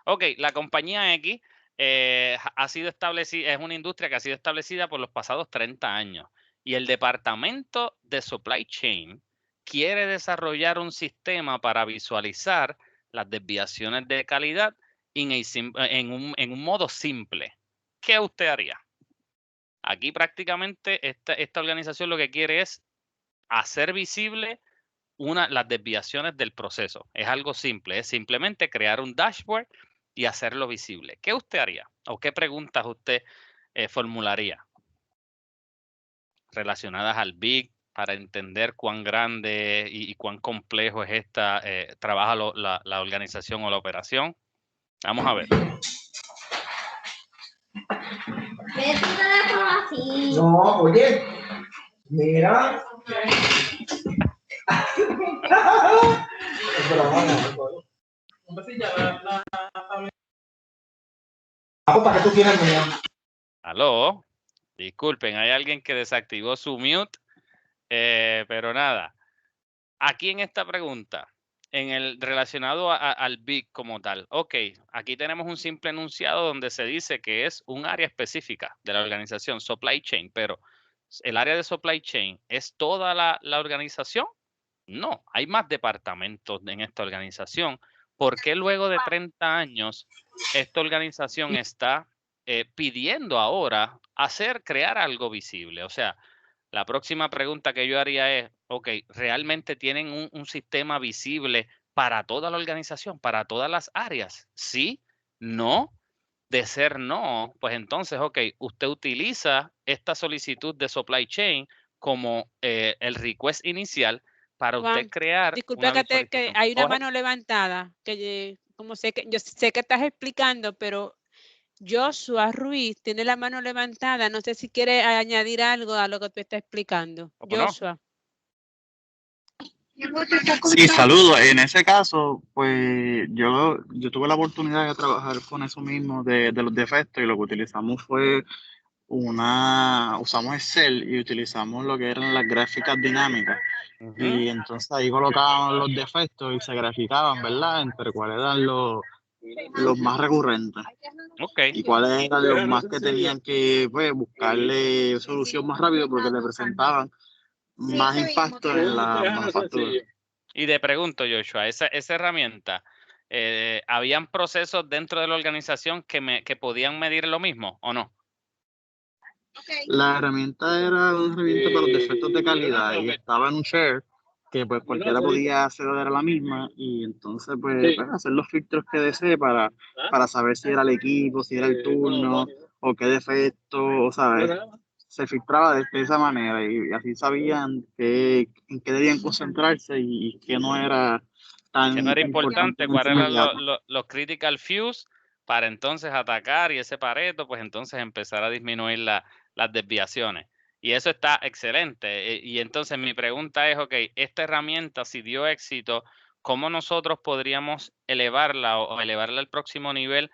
Ok, la compañía X ha sido establecida, es una industria que ha sido establecida por los pasados 30 años. Y el departamento de Supply Chain quiere desarrollar un sistema para visualizar las desviaciones de calidad en un modo simple. ¿Qué usted haría? Aquí prácticamente esta organización lo que quiere es hacer visible las desviaciones del proceso. Es algo simple, es simplemente crear un dashboard y hacerlo visible. ¿Qué usted haría? ¿O qué preguntas usted formularía relacionadas al BIG para entender cuán grande y cuán complejo es trabaja la organización o la operación? Vamos a ver. No, oye, mira. ¿Para qué tú tienes miedo? Aló, disculpen, hay alguien que desactivó su mute, pero nada. Aquí en esta pregunta, relacionado al BIG como tal, ok, aquí tenemos un simple enunciado donde se dice que es un área específica de la organización, supply chain, pero el área de supply chain, ¿es toda la organización No, hay más departamentos en esta organización. ¿Por qué luego de 30 años esta organización está pidiendo ahora crear algo visible? O sea, la próxima pregunta que yo haría es, ok, ¿realmente tienen un sistema visible para toda la organización, para todas las áreas? Sí, no. De ser no, pues entonces, ok, usted utiliza esta solicitud de supply chain como el request inicial para usted Juan, crear disculpa una que visualización. hay una Go ahead. mano levantada, como yo sé que estás explicando, pero Joshua Ruiz tiene la mano levantada. No sé si quiere añadir algo a lo que tú estás explicando. ¿Cómo no? Joshua. Sí, saludos. En ese caso, pues yo tuve la oportunidad de trabajar con eso mismo de los defectos, y lo que utilizamos fue usamos Excel y utilizamos lo que eran las gráficas dinámicas. Ujú. Y entonces ahí colocábamos los defectos y se graficaban, ¿verdad? Entre cuáles eran los más recurrentes Ok. y cuáles eran los más que tenían que, pues, buscarle solución más rápido porque le presentaban más impacto en la manufactura. Y te pregunto, Joshua, esa herramienta, ¿habían procesos dentro de la organización que podían medir lo mismo o no? La herramienta era una herramienta para los defectos de calidad y estaba en un share que pues cualquiera podía acceder a la misma, y entonces pues hacer los filtros que desee para saber si era el equipo, si era el turno o qué defecto, o sabes, se filtraba de esa manera, y así sabían en qué debían concentrarse y qué no era tan Que no era importante, cuáles eran inmediato. los critical fews para entonces atacar, y ese Pareto, pues entonces empezar a disminuir las desviaciones. Y eso está excelente. Y entonces mi pregunta es, ok, esta herramienta, si dio éxito, ¿cómo nosotros podríamos elevarla o elevarla al próximo nivel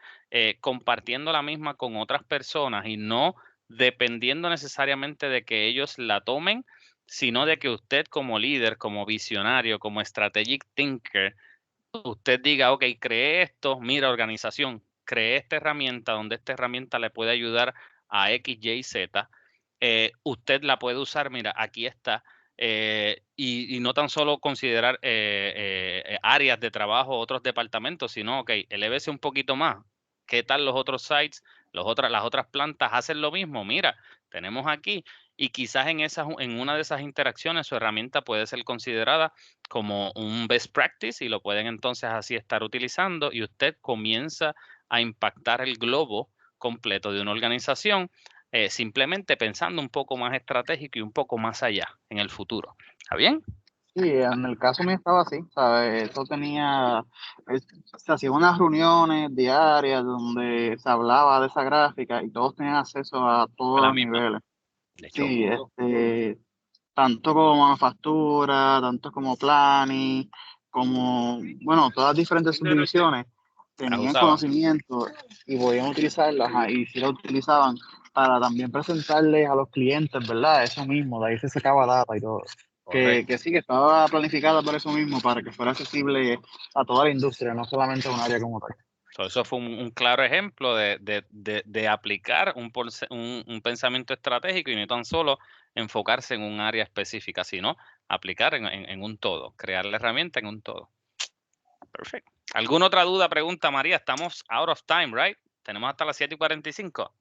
compartiendo la misma con otras personas y no dependiendo necesariamente de que ellos la tomen, sino de que usted como líder, como visionario, como strategic thinker, usted diga, ok, creé esto, mira organización, creé esta herramienta donde esta herramienta le puede ayudar a X, Y, Z. Usted la puede usar, mira, aquí está. Y no tan solo considerar áreas de trabajo, otros departamentos, sino, ok, elévese un poquito más. ¿Qué tal los otros sites? Las otras plantas hacen lo mismo. Mira, tenemos aquí. Y quizás en una de esas interacciones su herramienta puede ser considerada como un best practice y lo pueden entonces así estar utilizando, y usted comienza a impactar el globo completo de una organización simplemente pensando un poco más estratégico y un poco más allá en el futuro. ¿Está bien? Sí, en el caso mío estaba así, ¿sabes? Eso se hacían unas reuniones diarias donde se hablaba de esa gráfica y todos tenían acceso a A todos la los misma. niveles. De hecho, Sí, tanto como manufactura, tanto como planning, como, bueno, todas las diferentes subdivisiones tenían usaban. conocimiento y podían utilizarlas, y si la utilizaban para también presentarles a los clientes, ¿verdad? Eso mismo, de ahí se sacaba data y todo. Que sí, que estaba planificada para eso mismo, para que fuera accesible a toda la industria, no solamente a un área como tal. Eso fue un claro ejemplo de aplicar un pensamiento estratégico y no tan solo enfocarse en un área específica, sino aplicar en un todo, crear la herramienta en un todo. Perfecto. ¿Alguna otra duda, pregunta, María? Estamos out of time, right? Tenemos hasta las 7:45.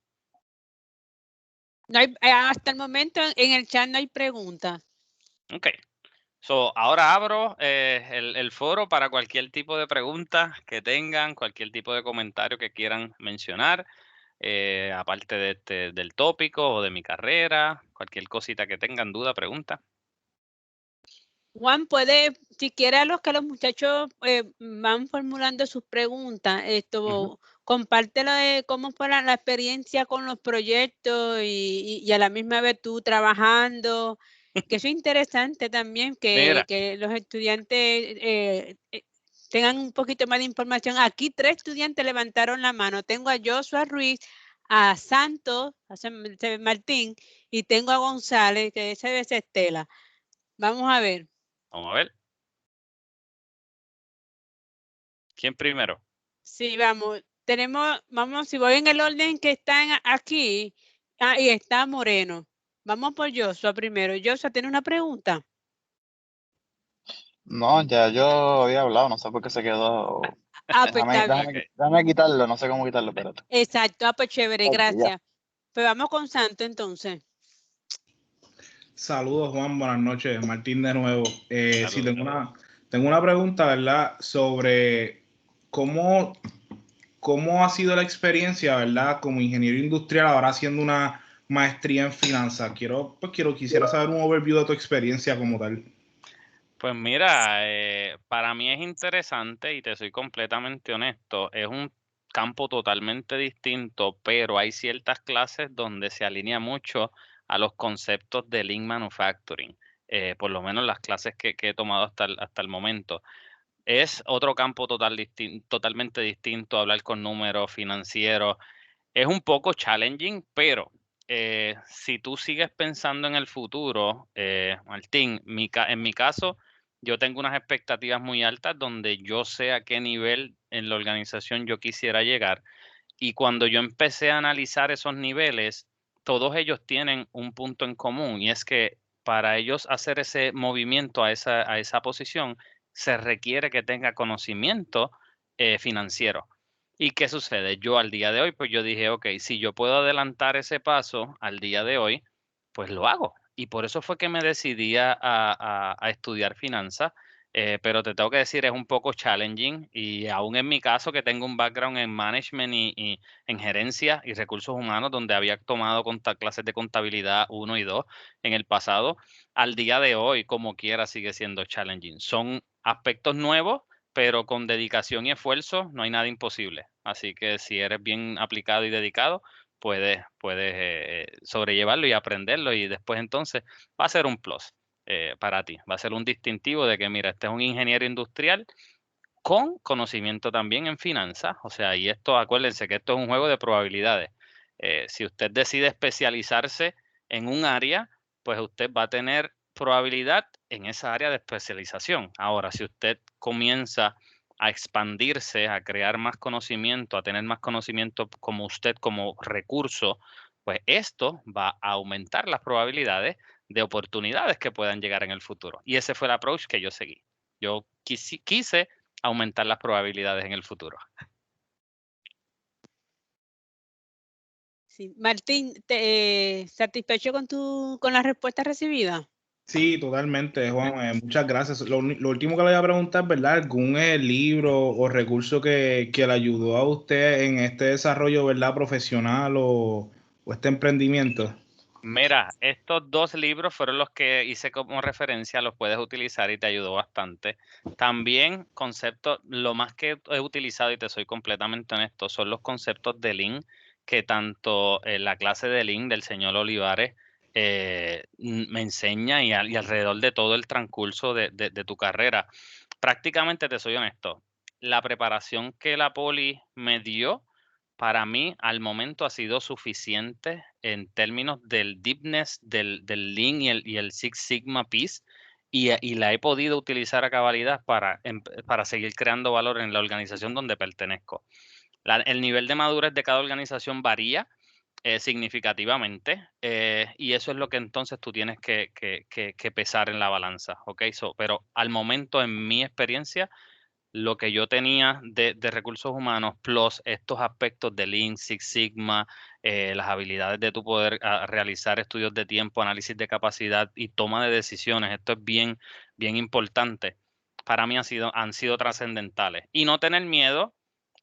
No hay, hasta el momento en el chat no hay preguntas. Ok. So, ahora abro el foro para cualquier tipo de pregunta que tengan, cualquier tipo de comentario que quieran mencionar, aparte del tópico o de mi carrera, cualquier cosita que tengan, duda, pregunta. Juan, si quiere, a los muchachos van formulando sus preguntas, compártelo de cómo fue la experiencia con los proyectos y a la misma vez tú trabajando, que eso es interesante también, que los estudiantes tengan un poquito más de información. Aquí 3 estudiantes levantaron la mano. Tengo a Joshua Ruiz, a Santos, a Martín, y tengo a González, que esa es Estela. Vamos a ver. Vamos a ver. ¿Quién primero? Sí, vamos. Si voy en el orden que están aquí, y está Moreno. Vamos por Joshua primero. Joshua, ¿tiene una pregunta? No, ya yo había hablado, no sé por qué se quedó. Pues está bien. Ok. Déjame quitarlo, no sé cómo quitarlo, espérate. Exacto, pues chévere, Ok, ya. gracias. Pues vamos con Santo entonces. Saludos, Juan, buenas noches. Martín de nuevo. Sí, Saludos. tengo una pregunta, ¿verdad? Sobre cómo ha sido la experiencia, ¿verdad? Como ingeniero industrial, ahora haciendo una maestría en finanzas. Quisiera saber un overview de tu experiencia como tal. Pues mira, para mí es interesante y te soy completamente honesto, es un campo totalmente distinto, pero hay ciertas clases donde se alinea mucho a los conceptos de Lean Manufacturing, por lo menos las clases que he tomado hasta el momento. Es otro campo totalmente distinto, hablar con números financieros. Es un poco challenging, pero si tú sigues pensando en el futuro, Martín, en mi caso, yo tengo unas expectativas muy altas donde yo sé a qué nivel en la organización yo quisiera llegar. Y cuando yo empecé a analizar esos niveles, todos ellos tienen un punto en común y es que para ellos hacer ese movimiento a esa posición, se requiere que tenga conocimiento financiero. ¿Y qué sucede? Yo al día de hoy, pues yo dije, ok, si yo puedo adelantar ese paso al día de hoy, pues lo hago. Y por eso fue que me decidí a estudiar finanzas, pero te tengo que decir, es un poco challenging y aún en mi caso que tengo un background en management y en gerencia y recursos humanos, donde había tomado clases de contabilidad 1 y 2 en el pasado, al día de hoy, como quiera, sigue siendo challenging. Son aspectos nuevos, pero con dedicación y esfuerzo no hay nada imposible. Así que si eres bien aplicado y dedicado, puedes sobrellevarlo y aprenderlo y después entonces va a ser un plus para ti. Va a ser un distintivo de que, mira, este es un ingeniero industrial con conocimiento también en finanzas. O sea, y esto, acuérdense que esto es un juego de probabilidades. Si usted decide especializarse en un área, pues usted va a tener probabilidad en esa área de especialización. Ahora, si usted comienza a expandirse, a crear más conocimiento, a tener más conocimiento como usted como recurso, pues esto va a aumentar las probabilidades de oportunidades que puedan llegar en el futuro. Y ese fue el approach que yo seguí. Yo quise aumentar las probabilidades en el futuro. Sí. Martín, ¿satisfecho con la respuesta recibida? Sí, totalmente, Juan. Muchas gracias. Lo último que le voy a preguntar, ¿verdad? ¿Algún libro o recurso que le ayudó a usted en este desarrollo, ¿verdad? Profesional o este emprendimiento? Mira, estos dos libros fueron los que hice como referencia, los puedes utilizar y te ayudó bastante. También conceptos, lo más que he utilizado, y te soy completamente honesto, son los conceptos de Lean, que tanto en la clase de Lean del señor Olivares me enseña y alrededor de todo el transcurso de tu carrera. Prácticamente te soy honesto, la preparación que la Poli me dio, para mí, al momento ha sido suficiente en términos del deepness del Lean y el Six Sigma piece, y la he podido utilizar a cabalidad para seguir creando valor en la organización donde pertenezco. El nivel de madurez de cada organización varía significativamente, y eso es lo que entonces tú tienes que pesar en la balanza, ¿ok? Pero al momento, en mi experiencia, lo que yo tenía de recursos humanos, plus estos aspectos de Lean, Six Sigma, las habilidades de tu poder realizar estudios de tiempo, análisis de capacidad y toma de decisiones, esto es bien, bien importante. Para mí han sido trascendentales. Y no tener miedo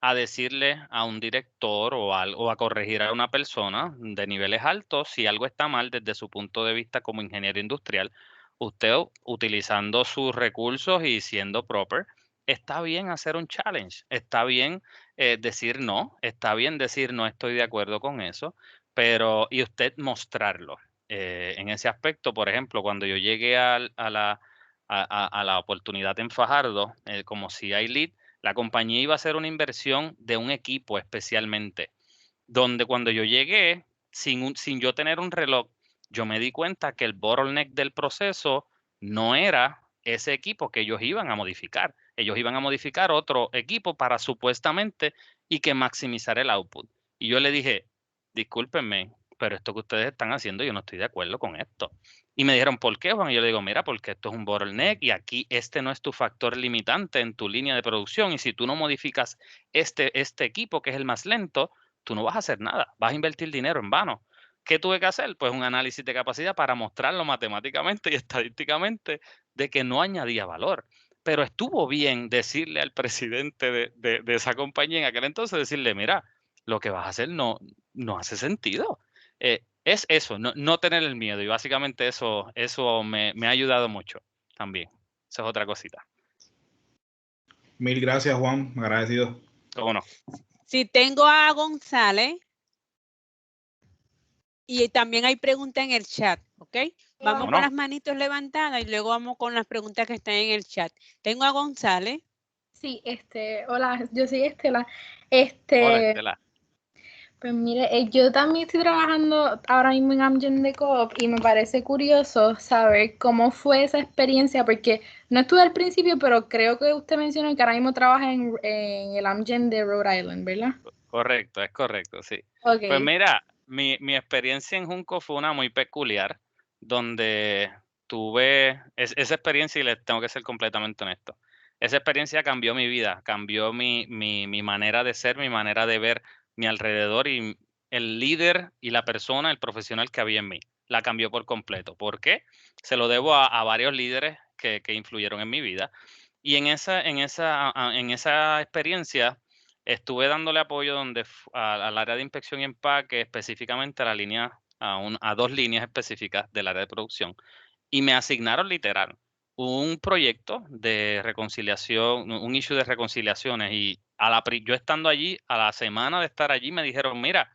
a decirle a un director o a corregir a una persona de niveles altos si algo está mal desde su punto de vista como ingeniero industrial. Usted utilizando sus recursos y siendo proper, está bien hacer un challenge, está bien decir no, está bien decir no estoy de acuerdo con eso, pero y usted mostrarlo. En ese aspecto, por ejemplo, cuando yo llegué a la oportunidad en Fajardo, como CI Lead, la compañía iba a hacer una inversión de un equipo especialmente, donde cuando yo llegué, sin yo tener un reloj, yo me di cuenta que el bottleneck del proceso no era ese equipo que ellos iban a modificar. Ellos iban a modificar otro equipo para supuestamente y que maximizar el output. Y yo le dije, discúlpenme, pero esto que ustedes están haciendo, yo no estoy de acuerdo con esto. Y me dijeron, ¿por qué, Juan? Y yo le digo, mira, porque esto es un bottleneck y aquí este no es tu factor limitante en tu línea de producción. Y si tú no modificas este equipo, que es el más lento, tú no vas a hacer nada. Vas a invertir dinero en vano. ¿Qué tuve que hacer? Pues un análisis de capacidad para mostrarlo matemáticamente y estadísticamente de que no añadía valor. Pero estuvo bien decirle al presidente de esa compañía en aquel entonces, decirle, mira, lo que vas a hacer no hace sentido. Es eso, no tener el miedo. Y básicamente eso me ha ayudado mucho también. Esa es otra cosita. Mil gracias, Juan. Agradecido. ¿Cómo no? Si tengo a González y también hay preguntas en el chat, ¿ok? Vamos con las manitos levantadas y luego vamos con las preguntas que están en el chat. Tengo a González. Sí, hola, yo soy Estela. Hola, Estela. Pues mire, yo también estoy trabajando ahora mismo en Amgen de Coop y me parece curioso saber cómo fue esa experiencia, porque no estuve al principio, pero creo que usted mencionó que ahora mismo trabaja en el Amgen de Rhode Island, ¿verdad? Correcto, es correcto, sí. Okay. Pues mira, mi experiencia en Junco fue una muy peculiar, donde tuve esa experiencia, y les tengo que ser completamente honesto. Esa experiencia cambió mi vida, cambió mi manera de ser, mi manera de ver mi alrededor y el líder y la persona, el profesional que había en mí. La cambió por completo. ¿Por qué? Se lo debo a varios líderes que influyeron en mi vida. Y en esa experiencia estuve dándole apoyo al área de inspección y empaque, específicamente a la línea, a 2 líneas específicas del área de producción. Y me asignaron literal un proyecto de reconciliación, un issue de reconciliaciones. Y yo estando allí, a la semana de estar allí, me dijeron, mira,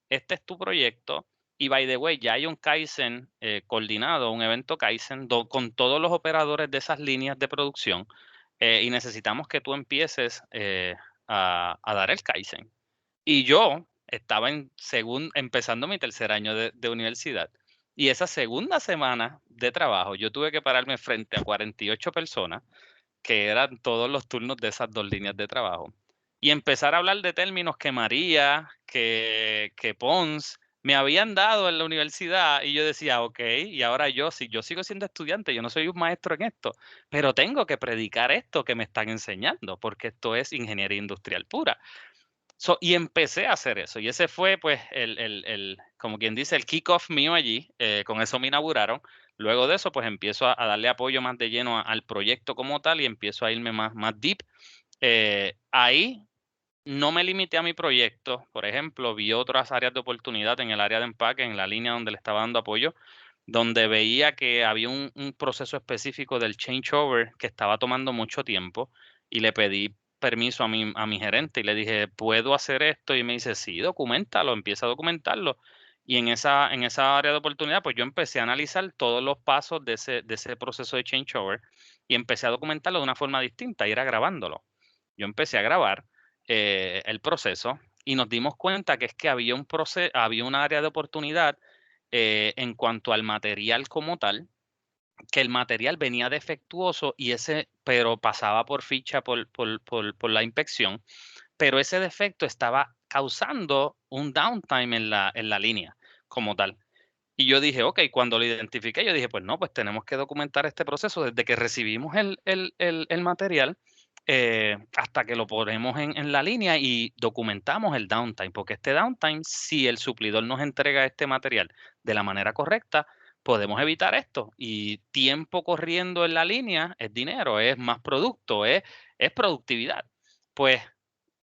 este es tu proyecto. Y by the way, ya hay un Kaizen coordinado, un evento Kaizen con todos los operadores de esas líneas de producción. Y necesitamos que tú empieces a dar el Kaizen. Y yo estaba empezando mi tercer año de universidad. Y esa segunda semana de trabajo, yo tuve que pararme frente a 48 personas, que eran todos los turnos de esas 2 líneas de trabajo, y empezar a hablar de términos que María, que Pons me habían dado en la universidad. Y yo decía, ok, y ahora si yo sigo siendo estudiante, yo no soy un maestro en esto, pero tengo que predicar esto que me están enseñando, porque esto es ingeniería industrial pura. Y empecé a hacer eso. Y ese fue, pues, como quien dice, el kickoff mío allí. Con eso me inauguraron. Luego de eso, pues, empiezo a darle apoyo más de lleno al proyecto como tal y empiezo a irme más deep. Ahí no me limité a mi proyecto. Por ejemplo, vi otras áreas de oportunidad en el área de empaque, en la línea donde le estaba dando apoyo, donde veía que había un proceso específico del changeover que estaba tomando mucho tiempo, y le pedí permiso a mi gerente y le dije, ¿puedo hacer esto? Y me dice, sí, documentalo, empieza a documentarlo. Y en esa área de oportunidad, pues yo empecé a analizar todos los pasos de ese proceso de changeover y empecé a documentarlo de una forma distinta, ir grabándolo. Yo empecé a grabar el proceso y nos dimos cuenta que es que había un área de oportunidad en cuanto al material como tal, que el material venía defectuoso pero pasaba por ficha por la inspección, pero ese defecto estaba causando un downtime en la línea como tal. Y yo dije, ok, cuando lo identifiqué, yo dije, pues no, pues tenemos que documentar este proceso desde que recibimos el material hasta que lo ponemos en la línea y documentamos el downtime, porque este downtime, si el suplidor nos entrega este material de la manera correcta, podemos evitar esto. Y tiempo corriendo en la línea es dinero, es más producto, es productividad. Pues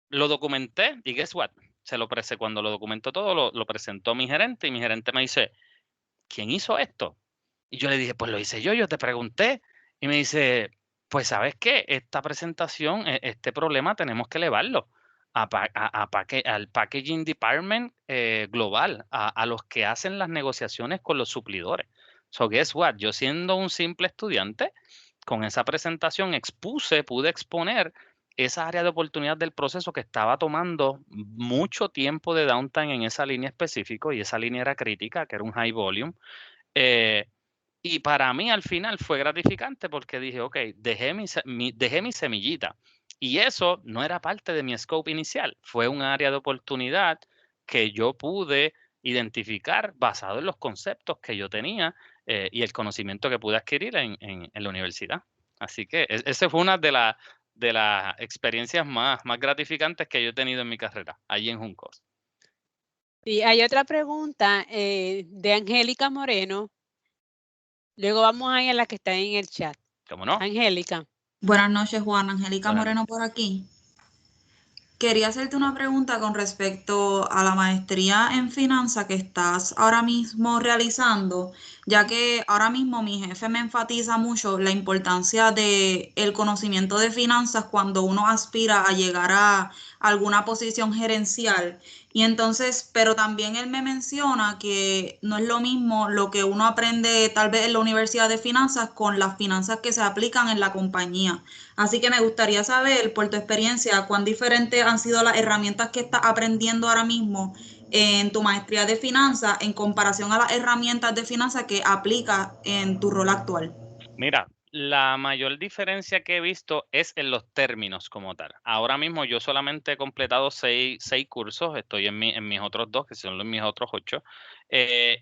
lo documenté y guess what? Cuando lo documentó todo, lo presentó mi gerente y mi gerente me dice, ¿quién hizo esto? Y yo le dije, pues lo hice yo te pregunté. Y me dice, pues ¿sabes qué? Esta presentación, este problema tenemos que elevarlo al Packaging Department global, a los que hacen las negociaciones con los suplidores. So guess what? Yo siendo un simple estudiante, con esa presentación pude exponer esa área de oportunidad del proceso que estaba tomando mucho tiempo de downtime en esa línea específica, y esa línea era crítica, que era un high volume. Y para mí al final fue gratificante porque dije, ok, dejé mi semillita. Y eso no era parte de mi scope inicial, fue un área de oportunidad que yo pude identificar basado en los conceptos que yo tenía y el conocimiento que pude adquirir en la universidad. Así que esa fue una de las experiencias más gratificantes que yo he tenido en mi carrera, allí en Juncos. Y hay otra pregunta de Angélica Moreno. Luego vamos a ir a la que está en el chat. ¿Cómo no? Angélica. Buenas noches, Juan. Angélica Buenas Moreno por aquí. Quería hacerte una pregunta con respecto a la maestría en finanzas que estás ahora mismo realizando, ya que ahora mismo mi jefe me enfatiza mucho la importancia de el conocimiento de finanzas cuando uno aspira a llegar a alguna posición gerencial. Y entonces, pero también él me menciona que no es lo mismo lo que uno aprende tal vez en la Universidad de Finanzas con las finanzas que se aplican en la compañía. Así que me gustaría saber, por tu experiencia, cuán diferentes han sido las herramientas que estás aprendiendo ahora mismo en tu maestría de finanzas en comparación a las herramientas de finanzas que aplicas en tu rol actual. Mira, la mayor diferencia que he visto es en los términos como tal. Ahora mismo yo solamente he completado seis cursos, estoy en mis otros 2, que son mis otros 8,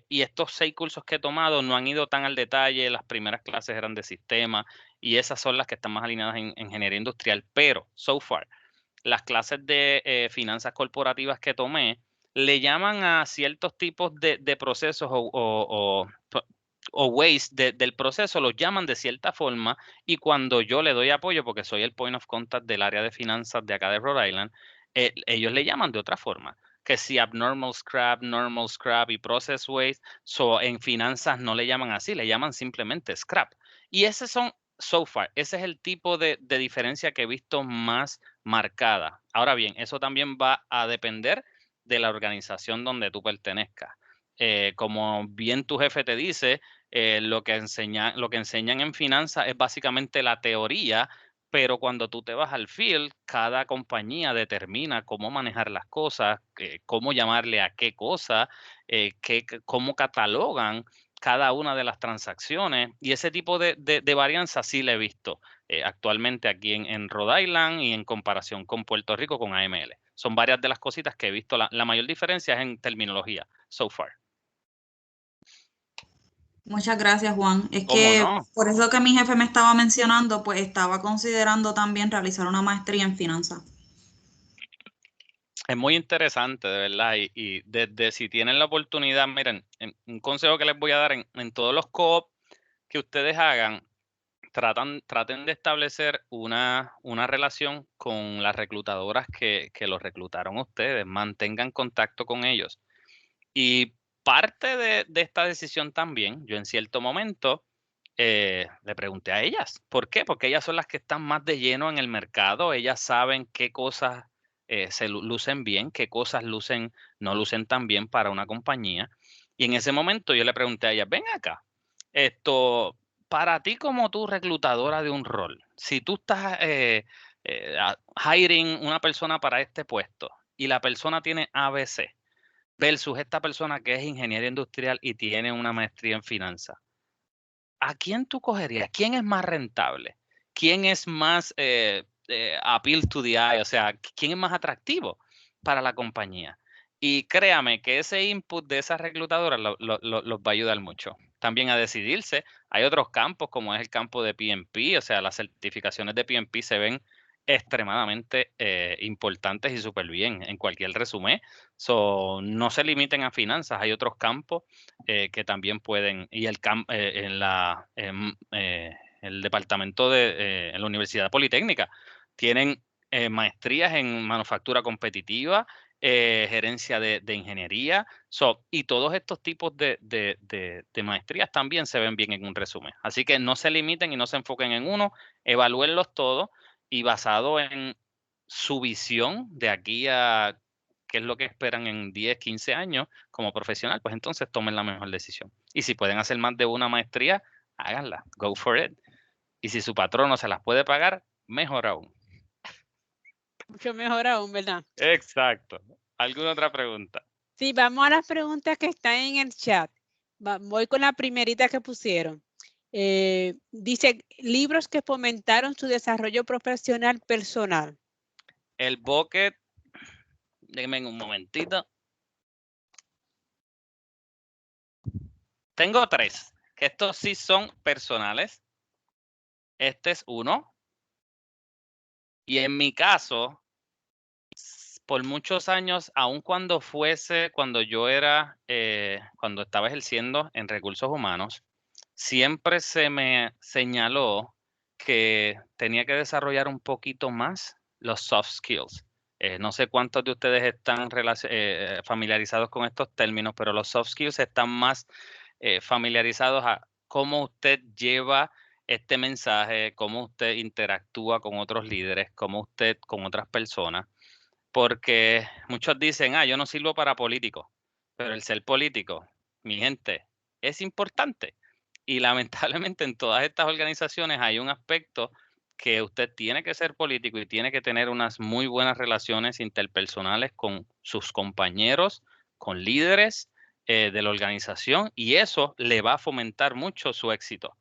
y estos 6 cursos que he tomado no han ido tan al detalle, las primeras clases eran de sistema, y esas son las que están más alineadas en ingeniería industrial, pero, so far, las clases de finanzas corporativas que tomé, le llaman a ciertos tipos de procesos o ways del proceso, los llaman de cierta forma, y cuando yo le doy apoyo, porque soy el point of contact del área de finanzas de acá de Rhode Island, ellos le llaman de otra forma, que si abnormal scrap, normal scrap y process waste, en finanzas no le llaman así, le llaman simplemente scrap. Y ese es el tipo de diferencia que he visto más marcada. Ahora bien, eso también va a depender de la organización donde tú pertenezcas. Como bien tu jefe te dice, lo que enseñan en finanzas es básicamente la teoría, pero cuando tú te vas al field, cada compañía determina cómo manejar las cosas, cómo llamarle a qué cosa, cómo catalogan cada una de las transacciones, y ese tipo de varianza sí la he visto actualmente aquí en Rhode Island y en comparación con Puerto Rico con AML. Son varias de las cositas que he visto. La mayor diferencia es en terminología, so far. Muchas gracias, Juan. Es ¿Cómo que no? por eso que mi jefe me estaba mencionando, pues estaba considerando también realizar una maestría en finanzas. Es muy interesante, de verdad, y desde si tienen la oportunidad, miren, un consejo que les voy a dar en todos los co-op que ustedes hagan, traten de establecer una relación con las reclutadoras que los reclutaron a ustedes, mantengan contacto con ellos. Y parte de esta decisión también, yo en cierto momento le pregunté a ellas, ¿por qué? Porque ellas son las que están más de lleno en el mercado, ellas saben qué cosas se lucen bien, qué cosas no lucen tan bien para una compañía. Y en ese momento yo le pregunté a ellas, ven acá, para ti como tú reclutadora de un rol, si tú estás hiring una persona para este puesto y la persona tiene ABC versus esta persona que es ingeniero industrial y tiene una maestría en finanzas, ¿a quién tú cogerías? ¿Quién es más rentable? ¿Quién es más appeal to the eye? O sea, ¿quién es más atractivo para la compañía? Y créame que ese input de esas reclutadoras los va a ayudar mucho. También a decidirse. Hay otros campos, como es el campo de PMP, o sea, las certificaciones de PMP se ven extremadamente importantes y súper bien en cualquier resumen. No se limiten a finanzas, hay otros campos que también pueden, y el departamento en la Universidad Politécnica tienen maestrías en manufactura competitiva, gerencia de ingeniería, y todos estos tipos de maestrías también se ven bien en un resumen. Así que no se limiten y no se enfoquen en uno, evalúenlos todos y basado en su visión de aquí a qué es lo que esperan en 10, 15 años como profesional, pues entonces tomen la mejor decisión. Y si pueden hacer más de una maestría, háganla, go for it. Y si su patrono se las puede pagar, mejor aún. Mucho mejor aún, ¿verdad? Exacto. ¿Alguna otra pregunta? Sí, vamos a las preguntas que están en el chat. Voy con la primerita que pusieron. Dice, libros que fomentaron su desarrollo profesional personal. El bucket, déjenme un momentito. Tengo 3, que estos sí son personales. Este es uno. Y en mi caso, por muchos años, aun cuando yo era, cuando estaba ejerciendo en recursos humanos, siempre se me señaló que tenía que desarrollar un poquito más los soft skills. No sé cuántos de ustedes están familiarizados con estos términos, pero los soft skills están más familiarizados a cómo usted lleva este mensaje, cómo usted interactúa con otros líderes, cómo usted con otras personas. Porque muchos dicen, yo no sirvo para político, pero el ser político, mi gente, es importante. Y lamentablemente en todas estas organizaciones hay un aspecto que usted tiene que ser político y tiene que tener unas muy buenas relaciones interpersonales con sus compañeros, con líderes de la organización, y eso le va a fomentar mucho su éxito.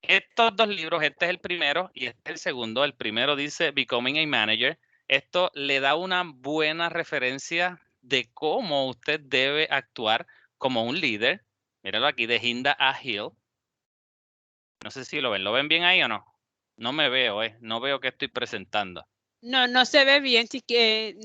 Estos 2 libros, este es el primero y este es el segundo. El primero dice Becoming a Manager. Esto le da una buena referencia de cómo usted debe actuar como un líder. Míralo aquí, de Hinda A. Hill. No sé si lo ven. ¿Lo ven bien ahí o no? No me veo, no veo qué estoy presentando. No se ve bien,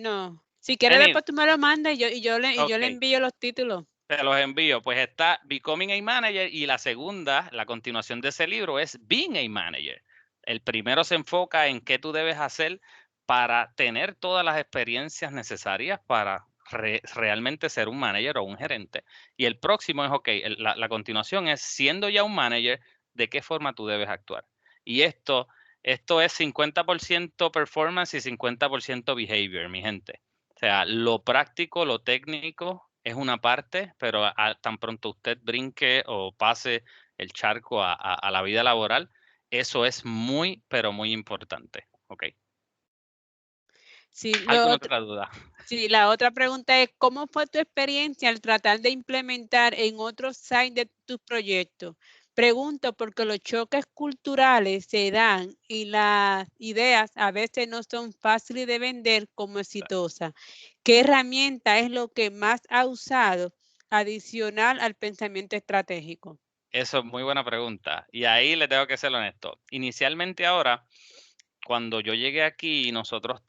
no. Si quieres después tú me lo mandas y yo le envío los títulos. Te los envío. Pues está Becoming a Manager y la segunda, la continuación de ese libro es Being a Manager. El primero se enfoca en qué tú debes hacer para tener todas las experiencias necesarias para realmente ser un manager o un gerente. Y el próximo es, la continuación es siendo ya un manager, ¿de qué forma tú debes actuar? Y esto es 50% performance y 50% behavior, mi gente. O sea, lo práctico, lo técnico es una parte, pero tan pronto usted brinque o pase el charco a la vida laboral, eso es muy, pero muy importante. ¿Ok? Sí, ¿Alguna otra duda? Sí, la otra pregunta es, ¿cómo fue tu experiencia al tratar de implementar en otros sites de tus proyectos? Pregunto porque los choques culturales se dan y las ideas a veces no son fáciles de vender como exitosas. ¿Qué herramienta es lo que más ha usado adicional al pensamiento estratégico? Eso es muy buena pregunta. Y ahí le tengo que ser honesto. Inicialmente ahora, cuando yo llegué aquí, nosotros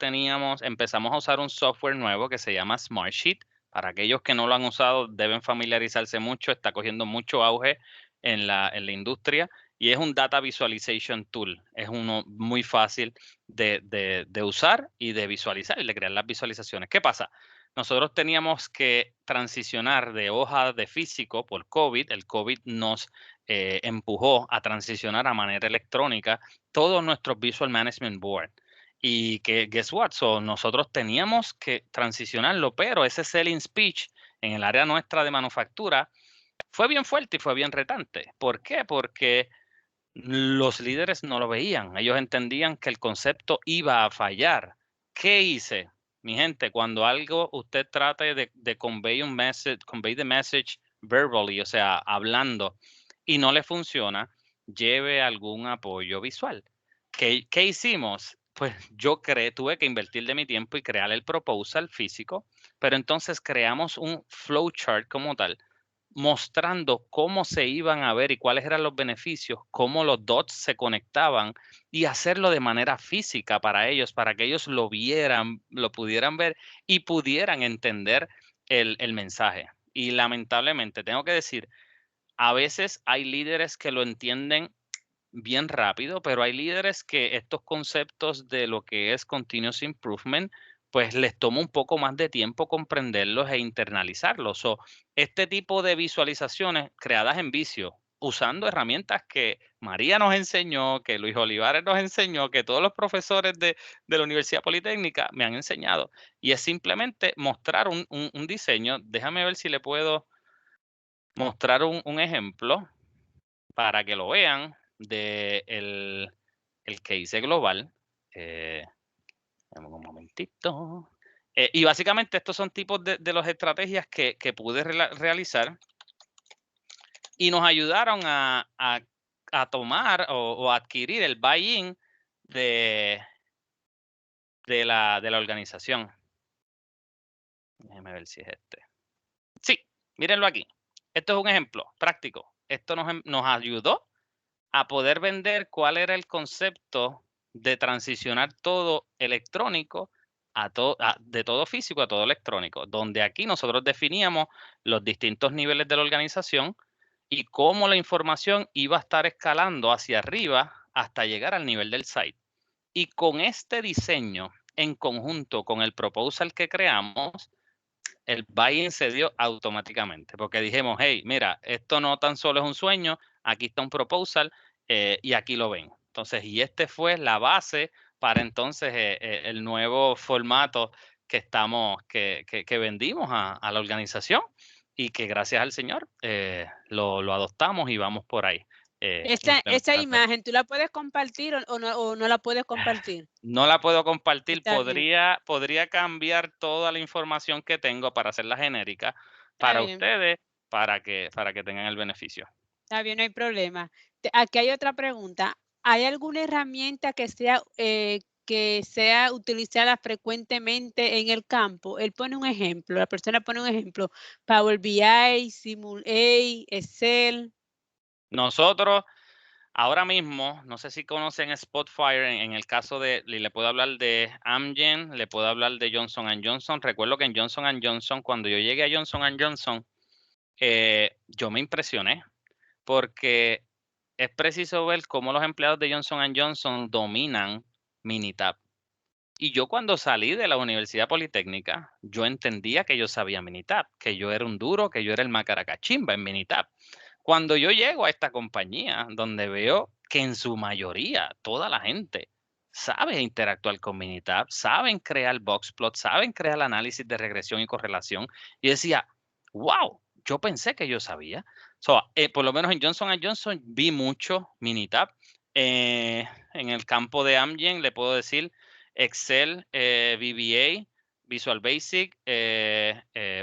empezamos a usar un software nuevo que se llama Smartsheet. Para aquellos que no lo han usado, deben familiarizarse mucho. Está cogiendo mucho auge en la industria y es un data visualization tool. Es uno muy fácil de usar y de visualizar y de crear las visualizaciones. ¿Qué pasa? Nosotros teníamos que transicionar de hoja de físico por COVID. El COVID nos empujó a transicionar a manera electrónica todos nuestros Visual Management Board. Y que, guess what? Nosotros teníamos que transicionarlo, pero ese selling speech en el área nuestra de manufactura fue bien fuerte y fue bien retante. ¿Por qué? Porque los líderes no lo veían. Ellos entendían que el concepto iba a fallar. ¿Qué hice? Mi gente, cuando algo usted trate de convey the message verbally, o sea, hablando, y no le funciona, lleve algún apoyo visual. ¿Qué hicimos? Pues yo tuve que invertir de mi tiempo y crear el proposal físico, pero entonces creamos un flowchart como tal, mostrando cómo se iban a ver y cuáles eran los beneficios, cómo los dots se conectaban y hacerlo de manera física para ellos, para que ellos lo vieran, lo pudieran ver y pudieran entender el mensaje. Y lamentablemente, tengo que decir, a veces hay líderes que lo entienden bien rápido, pero hay líderes que estos conceptos de lo que es continuous improvement, pues les toma un poco más de tiempo comprenderlos e internalizarlos. Este tipo de visualizaciones creadas en Visio, usando herramientas que María nos enseñó, que Luis Olivares nos enseñó, que todos los profesores de la Universidad Politécnica me han enseñado. Y es simplemente mostrar un diseño. Déjame ver si le puedo mostrar un ejemplo para que lo vean de el que hice global. Un momentito. Y básicamente estos son tipos de las estrategias que pude realizar y nos ayudaron a tomar o adquirir el buy-in de la organización. Déjenme ver si es este. Sí, mírenlo aquí. Esto es un ejemplo práctico. Esto nos ayudó a poder vender cuál era el concepto de transicionar todo electrónico de todo físico a todo electrónico, donde aquí nosotros definíamos los distintos niveles de la organización y cómo la información iba a estar escalando hacia arriba hasta llegar al nivel del site. Y con este diseño, en conjunto con el proposal que creamos, el buy-in se dio automáticamente, porque dijimos, hey, mira, esto no tan solo es un sueño, aquí está un proposal y aquí lo ven. Entonces, y este fue la base para entonces el nuevo formato que vendimos a la organización y que gracias al Señor lo adoptamos y vamos por ahí. Esa implementando. imagen, ¿tú la puedes compartir o no la puedes compartir? No la puedo compartir, Está bien. podría cambiar toda la información que tengo para hacerla genérica para bien. ustedes, para que tengan el beneficio. Está bien, no hay problema. Aquí hay otra pregunta. ¿Hay alguna herramienta que sea utilizada frecuentemente en el campo? Él pone un ejemplo, la persona pone un ejemplo. Power BI, Simul A, Excel. Nosotros, ahora mismo, no sé si conocen Spotfire, en el caso de, le puedo hablar de Amgen, le puedo hablar de Johnson & Johnson. Recuerdo que en Johnson & Johnson, cuando yo llegué a Johnson & Johnson, yo me impresioné, porque es preciso ver cómo los empleados de Johnson & Johnson dominan Minitab. Y yo cuando salí de la Universidad Politécnica, yo entendía que yo sabía Minitab, que yo era un duro, que yo era el macaracachimba en Minitab. Cuando yo llego a esta compañía, donde veo que en su mayoría toda la gente sabe interactuar con Minitab, saben crear boxplot, saben crear análisis de regresión y correlación, y decía, wow, yo pensé que yo sabía. Por lo menos en Johnson & Johnson vi mucho Minitab. En el campo de Amgen le puedo decir Excel, VBA, Visual Basic,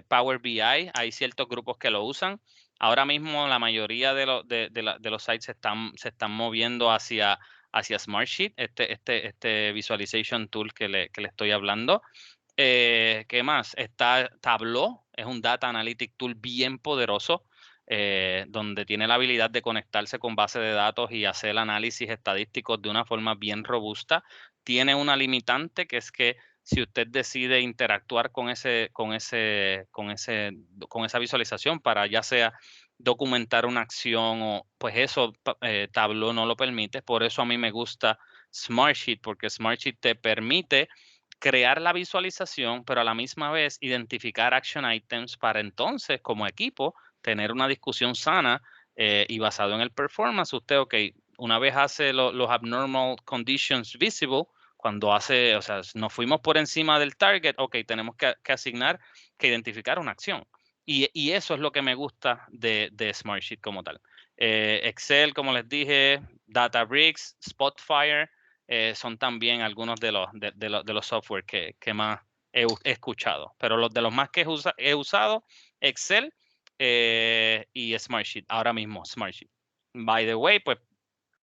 Power BI, hay ciertos grupos que lo usan. Ahora mismo la mayoría de los sites se están moviendo hacia Smartsheet, este visualization tool que le estoy hablando. ¿Qué más? Está Tableau, es un data analytic tool bien poderoso, donde tiene la habilidad de conectarse con base de datos y hacer análisis estadísticos de una forma bien robusta. Tiene una limitante, que es que si usted decide interactuar con esa visualización para ya sea documentar una acción o pues eso Tableau no lo permite. Por eso a mí me gusta Smartsheet, porque Smartsheet te permite crear la visualización, pero a la misma vez identificar action items para entonces como equipo tener una discusión sana y basado en el performance. Usted, ok, una vez hace los abnormal conditions visible, cuando hace, o sea, nos fuimos por encima del target, ok, tenemos que asignar, que identificar una acción. Y eso es lo que me gusta de Smartsheet como tal. Excel, como les dije, Databricks, Spotfire, son también algunos de los software que más he escuchado. Pero los de los más que he usado, Excel y Smartsheet. Ahora mismo, Smartsheet. By the way, pues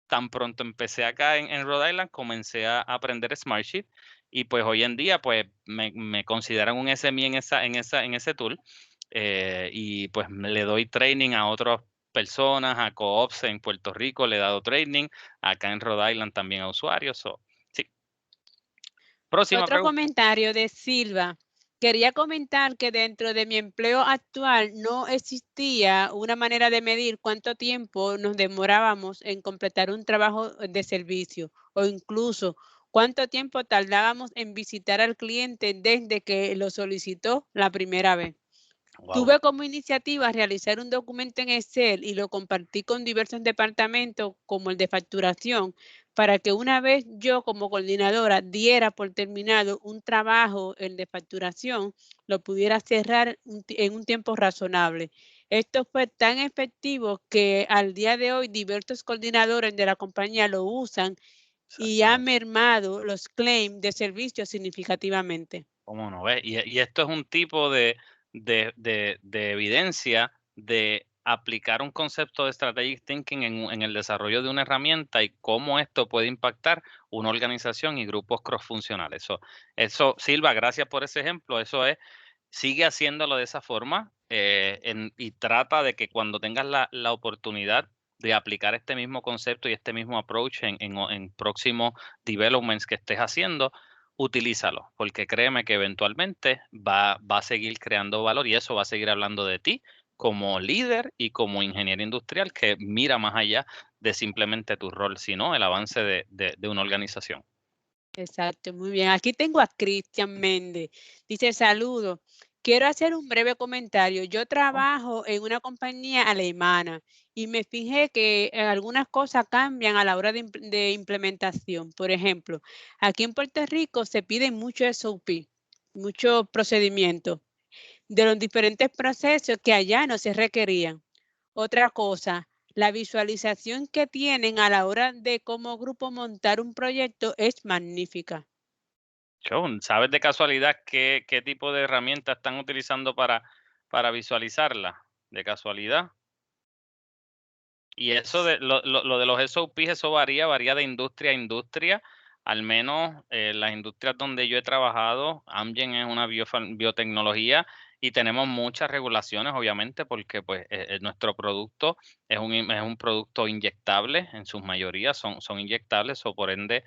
tan pronto empecé acá en Rhode Island, comencé a aprender Smartsheet y pues hoy en día pues me consideran un SME en ese tool y pues le doy training a otras personas, a co-ops en Puerto Rico le he dado training, acá en Rhode Island también a usuarios. Sí. Próxima Otro pregunta. comentario de Silva. Quería comentar que dentro de mi empleo actual no existía una manera de medir cuánto tiempo nos demorábamos en completar un trabajo de servicio o incluso cuánto tiempo tardábamos en visitar al cliente desde que lo solicitó la primera vez. Wow. Tuve como iniciativa realizar un documento en Excel y lo compartí con diversos departamentos como el de facturación para que una vez yo como coordinadora diera por terminado un trabajo, el de facturación, lo pudiera cerrar en un tiempo razonable. Esto fue tan efectivo que al día de hoy diversos coordinadores de la compañía lo usan y ha mermado los claims de servicios significativamente. ¿Cómo no ves? Y esto es un tipo de evidencia de aplicar un concepto de strategic thinking en el desarrollo de una herramienta y cómo esto puede impactar una organización y grupos cross-funcionales. Eso, Silva, gracias por ese ejemplo. Eso es, sigue haciéndolo de esa forma. y trata de que cuando tengas la oportunidad de aplicar este mismo concepto y este mismo approach en próximos developments que estés haciendo, utilízalo, porque créeme que eventualmente va a seguir creando valor y eso va a seguir hablando de ti como líder y como ingeniero industrial que mira más allá de simplemente tu rol, sino el avance de una organización. Exacto, muy bien. Aquí tengo a Cristian Méndez. Dice, saludo. Quiero hacer un breve comentario. Yo trabajo en una compañía alemana y me fijé que algunas cosas cambian a la hora de implementación. Por ejemplo, aquí en Puerto Rico se pide mucho SOP, mucho procedimiento de los diferentes procesos que allá no se requerían. Otra cosa, la visualización que tienen a la hora de como grupo montar un proyecto es magnífica. John, ¿sabes de casualidad qué tipo de herramientas están utilizando para visualizarla? De casualidad. Y eso de lo de los SOPs, eso varía de industria a industria. Al menos las industrias donde yo he trabajado, Amgen es una biotecnología y tenemos muchas regulaciones, obviamente, porque pues nuestro producto es un producto inyectable, en su mayoría son inyectables, o por ende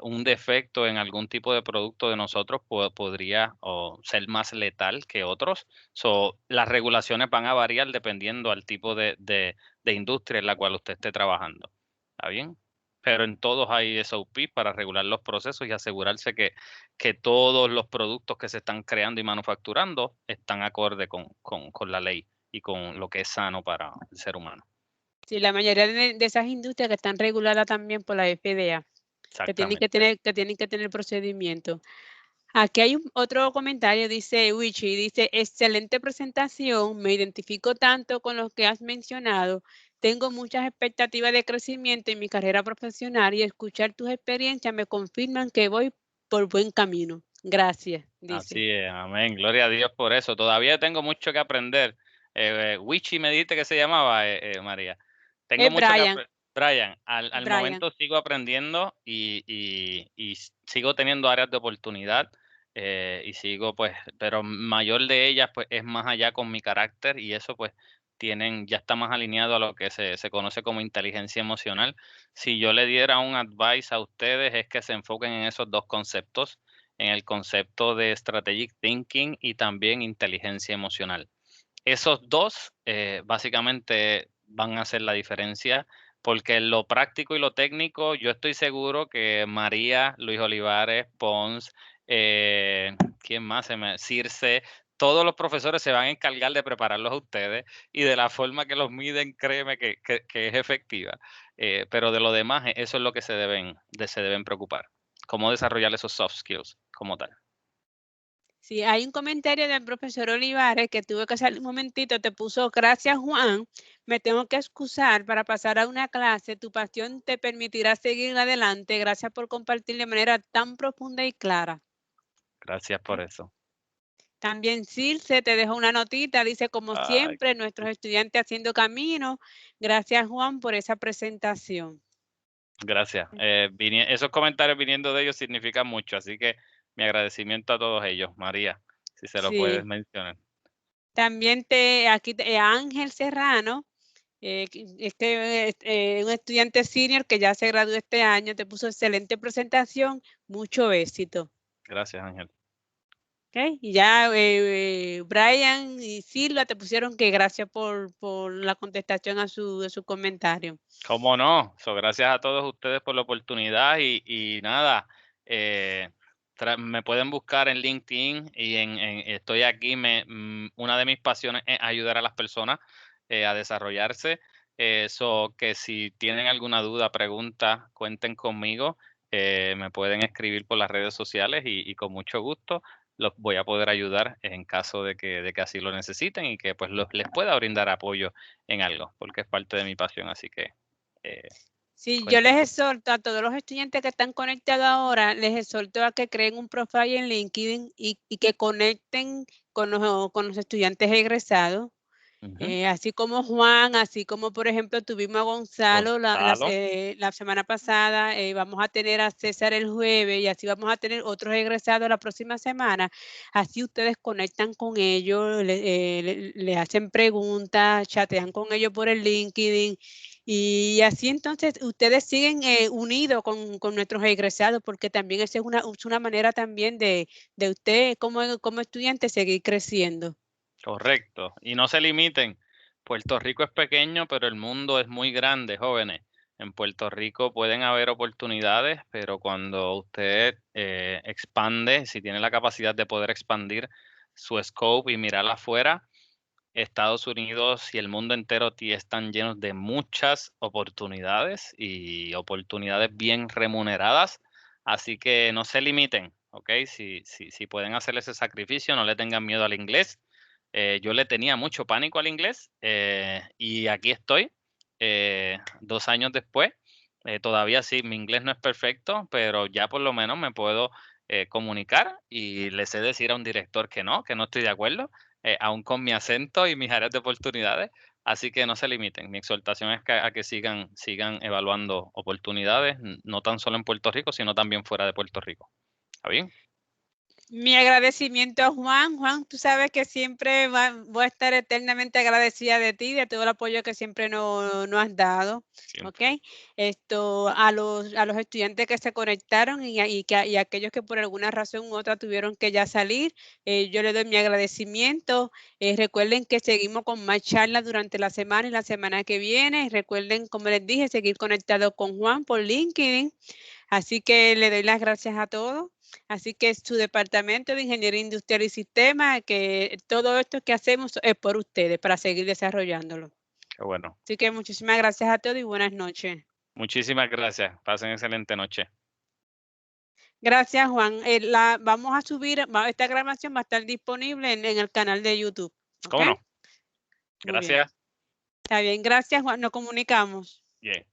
un defecto en algún tipo de producto de nosotros podría ser más letal que otros. Las regulaciones van a variar dependiendo al tipo de industria en la cual usted esté trabajando. ¿Está bien? Pero en todos hay SOP para regular los procesos y asegurarse que todos los productos que se están creando y manufacturando están acorde con la ley y con lo que es sano para el ser humano. Sí, la mayoría de esas industrias que están reguladas también por la FDA, que tienen que tener procedimiento. Aquí hay otro comentario, dice Wichi, dice, excelente presentación, me identifico tanto con lo que has mencionado, tengo muchas expectativas de crecimiento en mi carrera profesional y escuchar tus experiencias me confirman que voy por buen camino. Gracias, dice. Así es, amén, gloria a Dios por eso. Todavía tengo mucho que aprender. Wichi me dijiste que se llamaba, María. Tengo mucho Brian. que Brian, al momento sigo aprendiendo y sigo teniendo áreas de oportunidad y sigo pues, pero mayor de ellas pues es más allá con mi carácter y eso pues ya está más alineado a lo que se conoce como inteligencia emocional. Si yo le diera un advice a ustedes es que se enfoquen en esos dos conceptos, en el concepto de strategic thinking y también inteligencia emocional. Esos dos básicamente van a hacer la diferencia porque lo práctico y lo técnico, yo estoy seguro que María, Luis Olivares, Pons, ¿quién más? Circe, todos los profesores se van a encargar de prepararlos a ustedes y de la forma que los miden, créeme que es efectiva. Pero de lo demás, eso es lo que se deben preocupar. Cómo desarrollar esos soft skills como tal. Sí, hay un comentario del profesor Olivares que tuve que salir un momentito, te puso, gracias Juan, me tengo que excusar para pasar a una clase, tu pasión te permitirá seguir adelante, gracias por compartir de manera tan profunda y clara. Gracias por eso. También Circe te dejó una notita, dice, como siempre, nuestros estudiantes haciendo camino, gracias Juan por esa presentación. Gracias. Esos comentarios viniendo de ellos significan mucho, así que mi agradecimiento a todos ellos. María, si se lo puedes mencionar. También Ángel Serrano, un estudiante senior que ya se graduó este año, te puso excelente presentación, mucho éxito. Gracias, Ángel. Okay. Y ya Brian y Silva te pusieron que gracias por la contestación a su comentario. ¿Cómo no? Gracias a todos ustedes por la oportunidad y nada, me pueden buscar en LinkedIn y estoy aquí. Una de mis pasiones es ayudar a las personas a desarrollarse. Que si tienen alguna duda, pregunta, cuenten conmigo. Me pueden escribir por las redes sociales y con mucho gusto los voy a poder ayudar en caso de que así lo necesiten y que pues les pueda brindar apoyo en algo, porque es parte de mi pasión, así que sí, yo les exhorto a todos los estudiantes que están conectados ahora, les exhorto a que creen un profile en LinkedIn y que conecten con los estudiantes egresados Así como Juan, así como por ejemplo tuvimos a Gonzalo la semana pasada, vamos a tener a César el jueves y así vamos a tener otros egresados la próxima semana. Así ustedes conectan con ellos, le hacen preguntas, chatean con ellos por el LinkedIn y así entonces ustedes siguen unidos con nuestros egresados porque también esa es una manera también de usted como estudiante seguir creciendo. Correcto. Y no se limiten. Puerto Rico es pequeño, pero el mundo es muy grande, jóvenes. En Puerto Rico pueden haber oportunidades, pero cuando usted expande, si tiene la capacidad de poder expandir su scope y mirar afuera, Estados Unidos y el mundo entero están llenos de muchas oportunidades y oportunidades bien remuneradas. Así que no se limiten, ¿ok? Si pueden hacer ese sacrificio, no le tengan miedo al inglés. Yo le tenía mucho pánico al inglés y aquí estoy 2 años después. Todavía sí, mi inglés no es perfecto, pero ya por lo menos me puedo comunicar y le sé decir a un director que no estoy de acuerdo, aún con mi acento y mis áreas de oportunidades. Así que no se limiten. Mi exhortación es a que sigan evaluando oportunidades, no tan solo en Puerto Rico, sino también fuera de Puerto Rico. ¿Está bien? Mi agradecimiento a Juan. Juan, tú sabes que siempre voy a estar eternamente agradecida de ti, de todo el apoyo que siempre nos has dado. Siempre. ¿Ok? A los estudiantes que se conectaron y aquellos que por alguna razón u otra tuvieron que ya salir, yo les doy mi agradecimiento. Recuerden que seguimos con más charlas durante la semana y la semana que viene. Recuerden, como les dije, seguir conectados con Juan por LinkedIn. Así que le doy las gracias a todos. Así que su departamento de Ingeniería Industrial y Sistemas, que todo esto que hacemos es por ustedes, para seguir desarrollándolo. Qué bueno. Así que muchísimas gracias a todos y buenas noches. Muchísimas gracias. Pasen excelente noche. Gracias, Juan. Vamos a subir, esta grabación va a estar disponible en el canal de YouTube. ¿Okay? ¿Cómo no? Gracias. Está bien, gracias, Juan. Nos comunicamos. Bien.